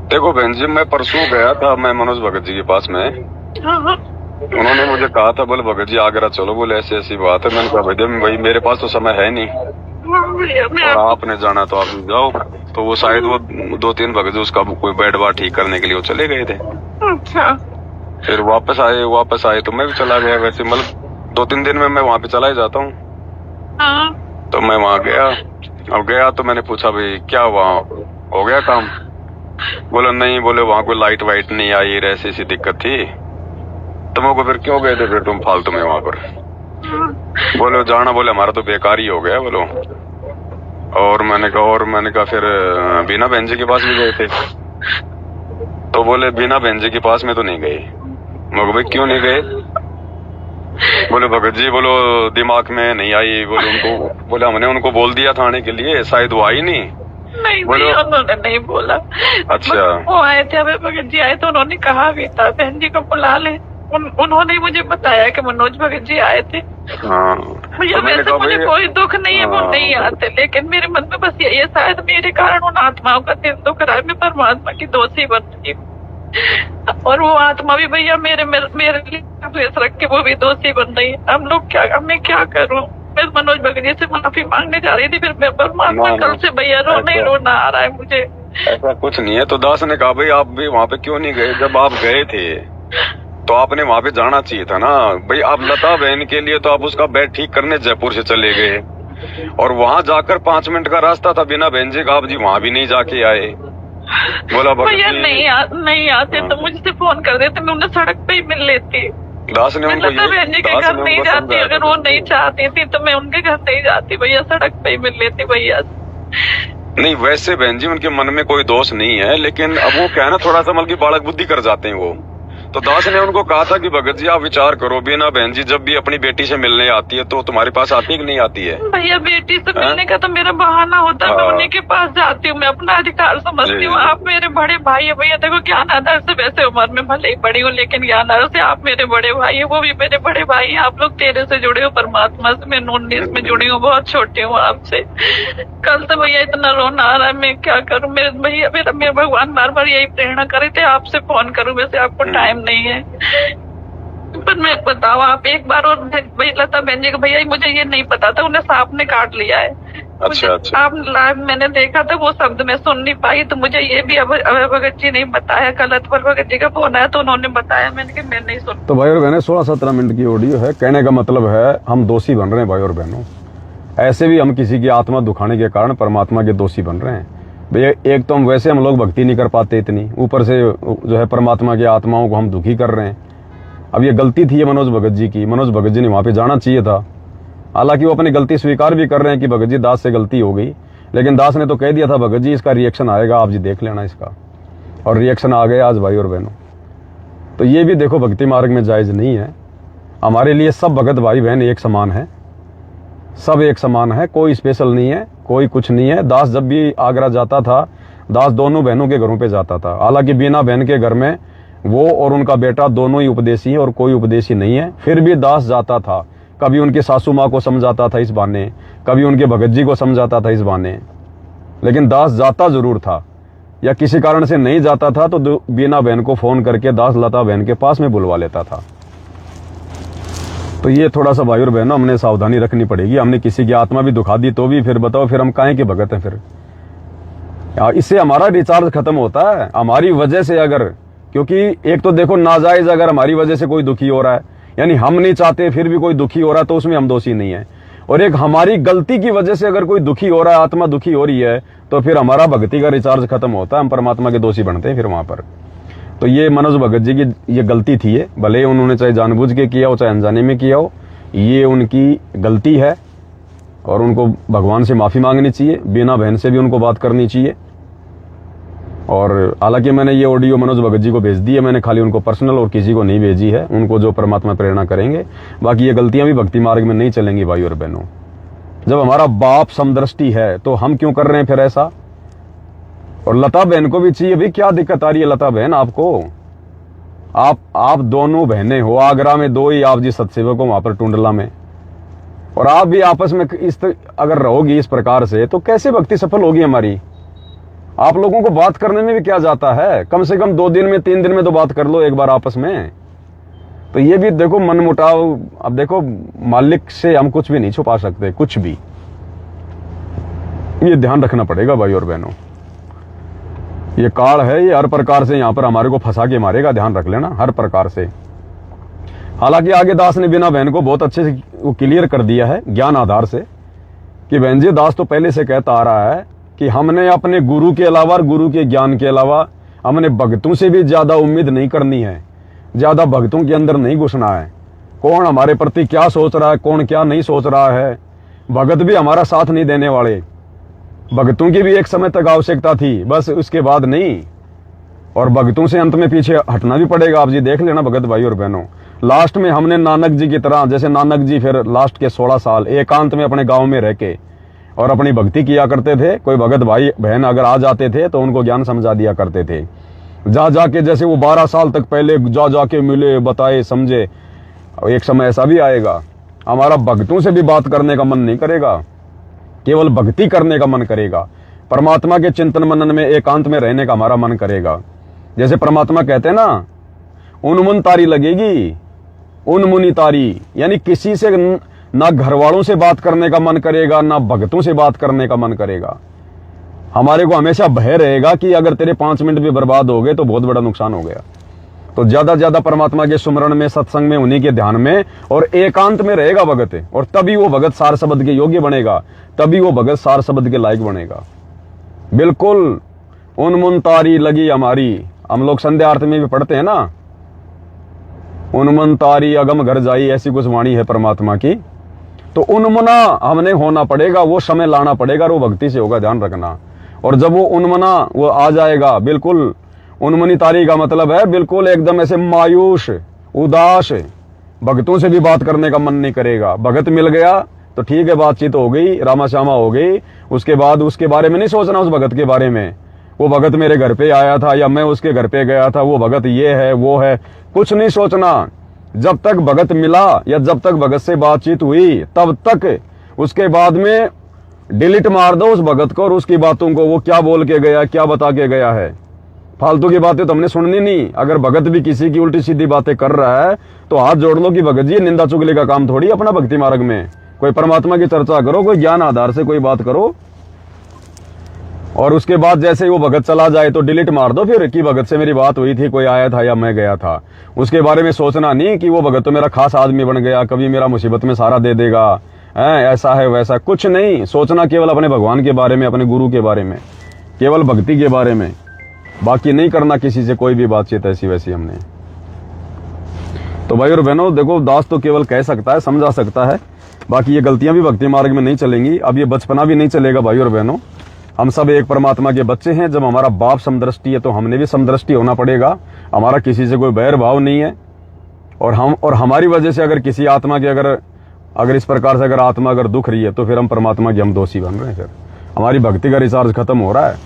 देखो बहन जी, मैं परसों गया था मैं मनोज भगत जी के पास में। हाँ। उन्होंने मुझे कहा था बोले भगत जी आगरा चलो, बोले ऐसी ऐसी बात है। मैंने कहा भाई मेरे पास तो समय है नहीं, और आपने जाना तो आप जाओ। तो वो शायद वो 2-3 भगत जी उसका कोई बेड वार ठीक करने के लिए वो चले गए थे। अच्छा। फिर वापस आए तो मैं भी चला गया। वैसे मतलब 2-3 दिन में मैं वहाँ पे चला ही जाता हूँ। हाँ। तो मैं वहाँ गया। अब गया तो मैंने पूछा भाई क्या वहाँ हो गया काम? बोले नहीं, बोले वहाँ कोई लाइट वाइट नहीं आई, ऐसी सी दिक्कत थी। तो मैं को फिर क्यों गए थे फिर तुम फालतू में वहाँ पर? बोले जाना बोले हमारा तो बेकार ही हो गया बोलो। और मैंने कहा फिर बीना बहन जी के पास भी गए थे? तो बोले बीना बहन जी के पास में तो नहीं गए। मैं को भाई क्यों नहीं गए? बोले भगत जी बोलो दिमाग में नहीं आई, बोले हमने उनको बोल दिया था आने के लिए, शायद वो आई नहीं। नहीं भैया उन्होंने नहीं बोला। अच्छा। वो आए थे, अभी भगत जी आए तो उन्होंने कहा भी था बहन जी को बुला ले। उन्होंने मुझे बताया कि मनोज भगत जी आए थे। हाँ। भैया वैसे मुझे कोई दुख नहीं है, वो नहीं आते, लेकिन मेरे मन में बस यही है शायद मेरे कारण उन आत्माओं का दिल दुख रहा है। मैं परमात्मा की दोषी बन रही हूँ, और वो आत्मा भी भैया मेरे लिए द्वेष रख के वो भी दोषी बन रही है। हम लोग क्या, मैं क्या करूँ? मैं मनोज भगत जी से माफी मांगने जा रही थी, फिर मैं परमात्मा ना, कल से भैया रोना ही ऐसा- रोना आ रहा है मुझे। ऐसा कुछ नहीं है। तो दास ने कहा भाई आप भी वहाँ पे क्यों नहीं गए? जब आप गए थे तो आपने वहाँ पे जाना चाहिए था ना भाई। आप लता बहन के लिए तो आप उसका बेड ठीक करने जयपुर से चले गए, और वहाँ जाकर 5 मिनट का रास्ता था बिना बहन जी का, आप जी वहाँ भी नहीं जाके आए। बोला भैया भगत जी नहीं आते तो मुझसे फोन कर देते, मैं उन्हें सड़क पे ही मिल लेती। दास ने मैं उनको लता बहन जी के दास घर ने नहीं उनको जाती, समझाया अगर था। वो नहीं चाहती थी तो मैं उनके घर नहीं जाती भैया, सड़क पे ही मिल लेती भैया। नहीं वैसे बहन जी उनके मन में कोई दोष नहीं है, लेकिन अब वो क्या है ना, थोड़ा सा मतलब की बालक बुद्धि कर जाते हैं वो। तो दास ने उनको कहा था कि भगत जी आप विचार करो, बिना बहन जी जब भी अपनी बेटी से मिलने आती है तो तुम्हारे पास आती है कि नहीं आती है? भैया बेटी से मिलने का तो मेरा बहाना होता है, मैं हाँ। उन्हीं के पास जाती हूँ, मैं अपना अधिकार समझती हूँ। जी। आप मेरे बड़े भाई है भैया, देखो ज्ञान आधार से वैसे उम्र में भले ही बड़ी हूँ, लेकिन ज्ञान आधार से आप मेरे बड़े भाई है, वो भी मेरे बड़े भाई है। आप लोग तेरे से जुड़े हो, परमात्मा से, मैं 19 में जुड़ी हूँ, बहुत छोटी हूँ आपसे। कल से भैया इतना रोना आ रहा है, मैं क्या करूँ? मेरे भैया मेरे भगवान बार बार यही प्रेरणा करे थे आपसे फोन करूँ, वैसे आपको टाइम नहीं है। पर मैं बताओ आप एक बार, और भाई लता बहन जी का भैया मुझे ये नहीं पता था, उन्हें सांप ने काट लिया है। अच्छा अच्छा। आप लाइव मैंने देखा था, वो शब्द मैं सुन नहीं पाई, तो मुझे ये भी अभय भगत जी ने बताया, कल अतवर भगत जी का फोन आया तो उन्होंने बताया, मैंने कहा मैं नहीं सुन। तो भाई और बहनें 16-17 मिनट की ऑडियो है। कहने का मतलब है हम दोषी बन रहे हैं भाई और बहनों। ऐसे भी हम किसी की आत्मा दुखाने के कारण परमात्मा के दोषी बन रहे हैं भैया। एक तो हम वैसे हम लोग भक्ति नहीं कर पाते इतनी, ऊपर से जो है परमात्मा की आत्माओं को हम दुखी कर रहे हैं। अब ये गलती थी ये मनोज भगत जी की, मनोज भगत जी ने वहां पे जाना चाहिए था। हालांकि वो अपनी गलती स्वीकार भी कर रहे हैं कि भगत जी दास से गलती हो गई, लेकिन दास ने तो कह दिया था भगत जी इसका रिएक्शन आएगा, आप जी देख लेना इसका, और रिएक्शन आ गया आज भाई और बहनों। तो ये भी देखो भक्ति मार्ग में जायज नहीं है। हमारे लिए सब भगत भाई बहन एक समान है, सब एक समान है, कोई स्पेशल नहीं है, कोई कुछ नहीं है। दास जब भी आगरा जाता था, दास दोनों बहनों के घरों पे जाता था। हालांकि बीना बहन के घर में वो और उनका बेटा दोनों ही उपदेशी हैं और कोई उपदेशी नहीं है, फिर भी दास जाता था। कभी उनकी सासू माँ को समझाता था इस बहाने, कभी उनके भगत जी को समझाता था इस बहाने, लेकिन दास जाता जरूर था। या किसी कारण से नहीं जाता था तो बीना बहन को फोन करके दास लता बहन के पास में बुलवा लेता था। तो ये थोड़ा सा भाई और बहनों हमने सावधानी रखनी पड़ेगी। हमने किसी की आत्मा भी दुखा दी तो भी फिर बताओ फिर हम काहे के भगत हैं? फिर इससे हमारा रिचार्ज खत्म होता है हमारी वजह से। अगर क्योंकि एक तो देखो नाजायज अगर हमारी वजह से कोई दुखी हो रहा है, यानी हम नहीं चाहते फिर भी कोई दुखी हो रहा है, तो उसमें हम दोषी नहीं है। और एक हमारी गलती की वजह से अगर कोई दुखी हो रहा है, आत्मा दुखी हो रही है, तो फिर हमारा भक्ति का रिचार्ज खत्म होता है, हम परमात्मा के दोषी बनते हैं फिर वहां पर। तो ये मनोज भगत जी की ये गलती थी, ये भले उन्होंने चाहे जानबूझ के किया हो चाहे अनजाने में किया हो, ये उनकी गलती है और उनको भगवान से माफी मांगनी चाहिए। बीना बहन से भी उनको बात करनी चाहिए। और हालांकि मैंने ये ऑडियो मनोज भगत जी को भेज दी है, मैंने खाली उनको पर्सनल और किसी को नहीं भेजी है, उनको जो परमात्मा प्रेरणा करेंगे। बाकी ये गलतियां भी भक्ति मार्ग में नहीं चलेंगी भाई और बहनों। जब हमारा बाप समदृष्टि है तो हम क्यों कर रहे हैं फिर ऐसा? और लता बहन को भी चाहिए, भाई क्या दिक्कत आ रही है लता बहन आपको? आप दोनों बहनें हो, आगरा में दो ही आप जी सत्सेवक हो, वहां पर टुंडला में, और आप भी आपस में अगर रहोगी इस प्रकार से तो कैसे भक्ति सफल होगी हमारी? आप लोगों को बात करने में भी क्या जाता है? कम से कम 2 दिन में 3 दिन में तो बात कर लो एक बार आपस में। तो ये भी देखो मन मुटाव। अब देखो मालिक से हम कुछ भी नहीं छुपा सकते, कुछ भी। ये ध्यान रखना पड़ेगा भाई और बहनों। ये काल है, ये हर प्रकार से यहाँ पर हमारे को फंसा के मारेगा, ध्यान रख लेना, हर प्रकार से। हालांकि आगे दास ने बिना बहन को बहुत अच्छे से वो क्लियर कर दिया है ज्ञान आधार से कि बहन जी दास तो पहले से कहता आ रहा है कि हमने अपने गुरु के अलावा, गुरु के ज्ञान के अलावा हमने भक्तों से भी ज्यादा उम्मीद नहीं करनी है, ज्यादा भक्तों के अंदर नहीं घुसना है। कौन हमारे प्रति क्या सोच रहा है, कौन क्या नहीं सोच रहा है, भगत भी हमारा साथ नहीं देने वाले। भक्तों की भी एक समय तक आवश्यकता थी, बस उसके बाद नहीं। और भक्तों से अंत में पीछे हटना भी पड़ेगा। आप जी देख लेना भगत भाई और बहनों, लास्ट में हमने नानक जी की तरह, जैसे नानक जी फिर लास्ट के 16 साल एकांत में अपने गांव में रह के और अपनी भक्ति किया करते थे। कोई भगत भाई बहन अगर आ जाते थे तो उनको ज्ञान समझा दिया करते थे। जा जाके जैसे वो 12 साल तक पहले जा जाके मिले, बताए, समझे। एक समय ऐसा भी आएगा हमारा भक्तों से भी बात करने का मन नहीं करेगा, केवल भक्ति करने का मन करेगा। परमात्मा के चिंतन मनन में एकांत में रहने का हमारा मन करेगा। जैसे परमात्मा कहते हैं ना, उन्मुन तारी लगेगी, उन्मुनी तारी, यानी किसी से ना घर वालों से बात करने का मन करेगा, ना भक्तों से बात करने का मन करेगा। हमारे को हमेशा भय रहेगा कि अगर तेरे 5 मिनट भी बर्बाद हो गए तो बहुत बड़ा नुकसान हो गया। तो ज्यादा ज्यादा परमात्मा के सुमरण में, सत्संग में, उन्हीं के ध्यान में और एकांत में रहेगा भगत, और तभी वो भगत सार शब्द के योग्य बनेगा, तभी वो भगत सार शब्द के लायक बनेगा। बिल्कुल उन्मुन तारी लगी हमारी, हम लोग संध्या आरती में भी पढ़ते हैं ना, उन्मुन तारी अगम घर जाई, ऐसी कुछ वाणी है परमात्मा की। तो उन्मुना हमने होना पड़ेगा, वो समय लाना पड़ेगा, वो भक्ति से होगा, ध्यान रखना। और जब वो उन्मना वो आ जाएगा, बिल्कुल उन्मनी तारी का मतलब है बिल्कुल एकदम ऐसे मायूस, उदास, भक्तों से भी बात करने का मन नहीं करेगा। भगत मिल गया तो ठीक है, बातचीत हो गई, रामा श्यामा हो गई, उसके बाद उसके बारे में नहीं सोचना, उस भगत के बारे में, वो भगत मेरे घर पे आया था या मैं उसके घर पे गया था, वो भगत ये है वो है, कुछ नहीं सोचना। जब तक भगत मिला या जब तक भगत से बातचीत हुई तब तक, उसके बाद में डिलीट मार दो उस भगत को और उसकी बातों को, वो क्या बोल के गया, क्या बता के गया है। फालतू की बातें तो हमने सुननी नहीं। अगर भगत भी किसी की उल्टी सीधी बातें कर रहा है तो हाथ जोड़ लो कि भगत जी निंदा चुगली का काम थोड़ी अपना भक्ति मार्ग में। कोई परमात्मा की चर्चा करो, कोई ज्ञान आधार से कोई बात करो, और उसके बाद जैसे ही वो भगत चला जाए तो डिलीट मार दो फिर कि भगत से मेरी बात हुई थी, कोई आया था या मैं गया था। उसके बारे में सोचना नहीं कि वो भगत तो मेरा खास आदमी बन गया, कभी मेरा मुसीबत में सहारा दे देगा, ऐसा है वैसा, कुछ नहीं सोचना। केवल अपने भगवान के बारे में, अपने गुरु के बारे में, केवल भक्ति के बारे में, बाकी नहीं करना किसी से कोई भी बातचीत ऐसी वैसी हमने। तो भाई और बहनों देखो, दास तो केवल कह सकता है, समझा सकता है, बाकी ये गलतियां भी भक्ति मार्ग में नहीं चलेंगी। अब ये बचपना भी नहीं चलेगा भाई और बहनों। हम सब एक परमात्मा के बच्चे हैं। जब हमारा बाप समदृष्टि है तो हमने भी समदृष्टि होना पड़ेगा। हमारा किसी से कोई बैर भाव नहीं है, और हमारी वजह से अगर किसी आत्मा की अगर इस प्रकार से अगर आत्मा अगर दुख रही है तो फिर हम परमात्मा के हम दोषी बन रहे हैं, फिर हमारी भक्ति का रिचार्ज खत्म हो रहा है।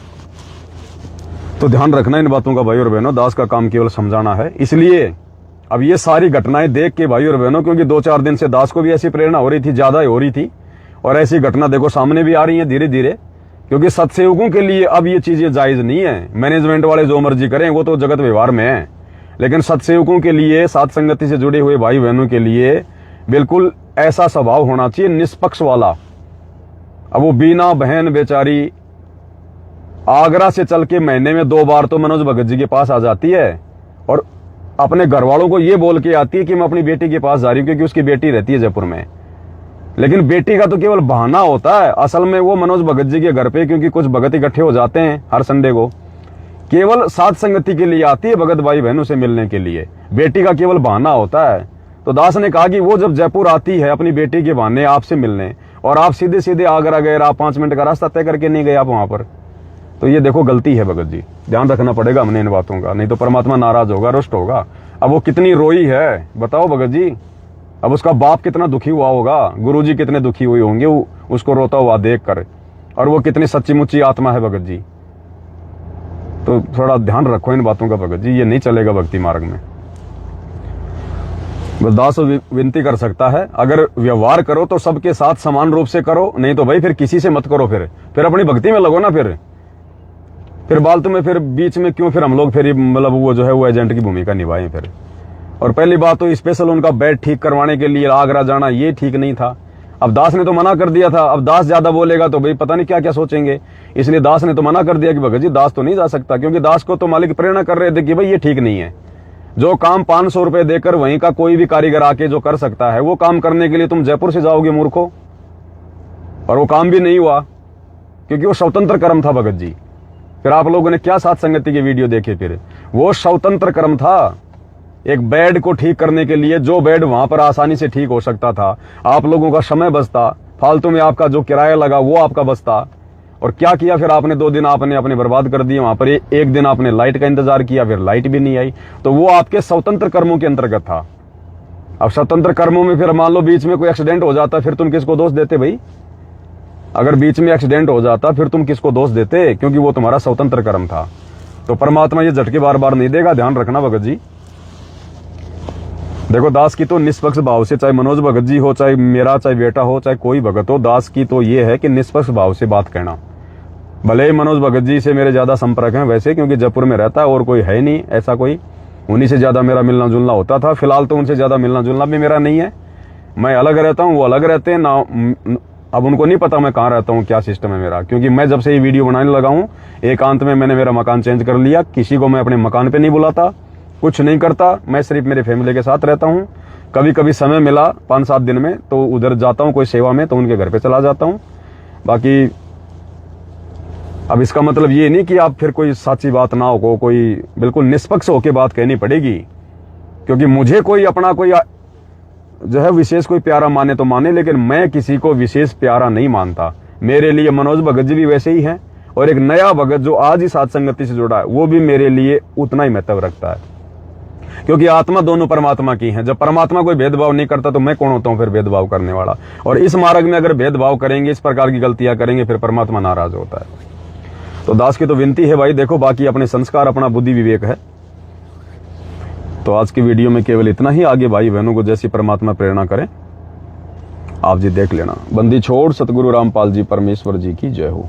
तो ध्यान रखना इन बातों का भाई और बहनों। दास का काम केवल समझाना है। इसलिए अब ये सारी घटनाएं देख के भाई और बहनों, क्योंकि 2-4 दिन से दास को भी ऐसी प्रेरणा हो रही थी, ज्यादा ही हो रही थी, और ऐसी घटना देखो सामने भी आ रही है धीरे धीरे। क्योंकि सत्सेवकों के लिए अब ये चीजें जायज नहीं है। मैनेजमेंट वाले जो मर्जी करें वो तो जगत व्यवहार में है, लेकिन सत्सेवकों के लिए, साथ संगति से जुड़े हुए भाई बहनों के लिए बिल्कुल ऐसा स्वभाव होना चाहिए निष्पक्ष वाला। अब वो बीना बहन बेचारी आगरा से चल के महीने में 2 बार तो मनोज भगत जी के पास आ जाती है, और अपने घर वालों को ये बोल के आती है कि मैं अपनी बेटी के पास जा रही हूँ, क्योंकि उसकी बेटी रहती है जयपुर में। लेकिन बेटी का तो केवल बहाना होता है, असल में वो मनोज भगत जी के घर पे, क्योंकि कुछ भगत इकट्ठे हो जाते हैं हर संडे को, केवल साथ संगति के लिए आती है भगत भाई बहनों से मिलने के लिए। बेटी का केवल बहाना होता है। तो दास ने कहा कि वो जब जयपुर आती है अपनी बेटी के बहाने आपसे मिलने, और आप सीधे सीधे आगरा गए, आप 5 मिनट का रास्ता तय करके नहीं गए आप वहां पर, तो ये देखो गलती है भगत जी। ध्यान रखना पड़ेगा हमने इन बातों का, नहीं तो परमात्मा नाराज होगा, रुष्ट होगा। अब वो कितनी रोई है बताओ भगत जी। अब उसका बाप कितना दुखी हुआ होगा, गुरुजी कितने दुखी हुए होंगे उसको रोता हुआ देख कर, और वो कितनी सच्ची मुच्ची आत्मा है भगत जी। तो थोड़ा ध्यान रखो इन बातों का भगत जी, ये नहीं चलेगा भक्ति मार्ग में। दास विनती कर सकता है, अगर व्यवहार करो तो सबके साथ समान रूप से करो, नहीं तो भाई फिर किसी से मत करो, फिर अपनी भक्ति में लगो ना। फिर बालतू में फिर बीच में क्यों फिर हम लोग फिर मतलब वो जो है वो एजेंट की भूमिका निभाएं फिर। और पहली बात तो स्पेशल उनका बेड ठीक करवाने के लिए आगरा जाना ये ठीक नहीं था। अब दास ने तो मना कर दिया था, अब दास ज्यादा बोलेगा तो भाई पता नहीं क्या क्या सोचेंगे, इसलिए दास ने तो मना कर दिया कि भगत जी दास तो नहीं जा सकता, क्योंकि दास को तो मालिक प्रेरणा कर रहे थे कि भाई ये ठीक नहीं है। जो काम 500 रुपए देकर वहीं का कोई भी कारीगर आके जो कर सकता है, वो काम करने के लिए तुम जयपुर से जाओगे मूर्खो। और वो काम भी नहीं हुआ, क्योंकि वो स्वतंत्र कर्म था भगत जी। फिर आप लोगों ने क्या साथ संगति के वीडियो देखे, फिर वो स्वतंत्र कर्म था। एक बेड को ठीक करने के लिए जो बेड वहां पर आसानी से ठीक हो सकता था, आप लोगों का समय बचता, फालतू में आपका जो किराया लगा वो आपका बचता। और क्या किया फिर आपने, 2 दिन आपने अपने बर्बाद कर दिए वहां पर। 1 दिन आपने लाइट का इंतजार किया, फिर लाइट भी नहीं आई, तो वो आपके स्वतंत्र कर्मों के अंतर्गत था। अब स्वतंत्र कर्मों में फिर मान लो बीच में कोई एक्सीडेंट हो जाता, फिर तुम किसको दोष देते भाई? अगर बीच में एक्सीडेंट हो जाता फिर तुम किसको दोष देते? क्योंकि वो तुम्हारा स्वतंत्र कर्म था। तो परमात्मा ये झटके बार बार नहीं देगा, ध्यान रखना भगत जी। देखो दास की तो निष्पक्ष भाव से, चाहे मनोज भगत जी हो, चाहे मेरा, चाहे बेटा हो, चाहे कोई भगत हो, दास की तो ये है कि निष्पक्ष भाव से बात कहना। भले ही मनोज भगत जी से मेरे ज्यादा संपर्क है वैसे, क्योंकि जयपुर में रहता है और कोई है नहीं ऐसा कोई, उन्हीं से ज्यादा मेरा मिलना जुलना होता था। फिलहाल तो उनसे ज्यादा मिलना जुलना भी मेरा नहीं है, मैं अलग रहता हूँ, वो अलग रहते हैं ना। अब उनको नहीं पता मैं कहाँ रहता हूँ, क्या सिस्टम है मेरा, क्योंकि मैं जब से ये वीडियो बनाने लगा हूँ एकांत में मैंने मेरा मकान चेंज कर लिया। किसी को मैं अपने मकान पे नहीं बुलाता, कुछ नहीं करता, मैं सिर्फ मेरे फैमिली के साथ रहता हूँ। कभी कभी समय मिला 5-7 दिन में तो उधर जाता हूँ कोई सेवा में, तो उनके घर पे चला जाता हूँ। बाकी अब इसका मतलब ये नहीं कि आप फिर कोई सच्ची बात ना हो, कोई बिल्कुल निष्पक्ष होकर बात कहनी पड़ेगी, क्योंकि मुझे कोई अपना कोई जो है विशेष कोई प्यारा माने तो माने, लेकिन मैं किसी को विशेष प्यारा नहीं मानता। मेरे लिए मनोज भगत जी भी वैसे ही हैं, और एक नया भगत जो आज ही साथ संगति से जुड़ा है वो भी मेरे लिए उतना ही महत्व रखता है, क्योंकि आत्मा दोनों परमात्मा की है। जब परमात्मा कोई भेदभाव नहीं करता तो मैं कौन होता हूं फिर भेदभाव करने वाला। और इस मार्ग में अगर भेदभाव करेंगे, इस प्रकार की गलतियां करेंगे, फिर परमात्मा नाराज होता है। तो दास की तो विनती है भाई, देखो बाकी अपने संस्कार, अपना बुद्धि विवेक है। तो आज की वीडियो में केवल इतना ही। आगे भाई बहनों को जैसी परमात्मा प्रेरणा करें आप जी देख लेना। बंदी छोड़ सतगुरु रामपाल जी परमेश्वर जी की जय हो।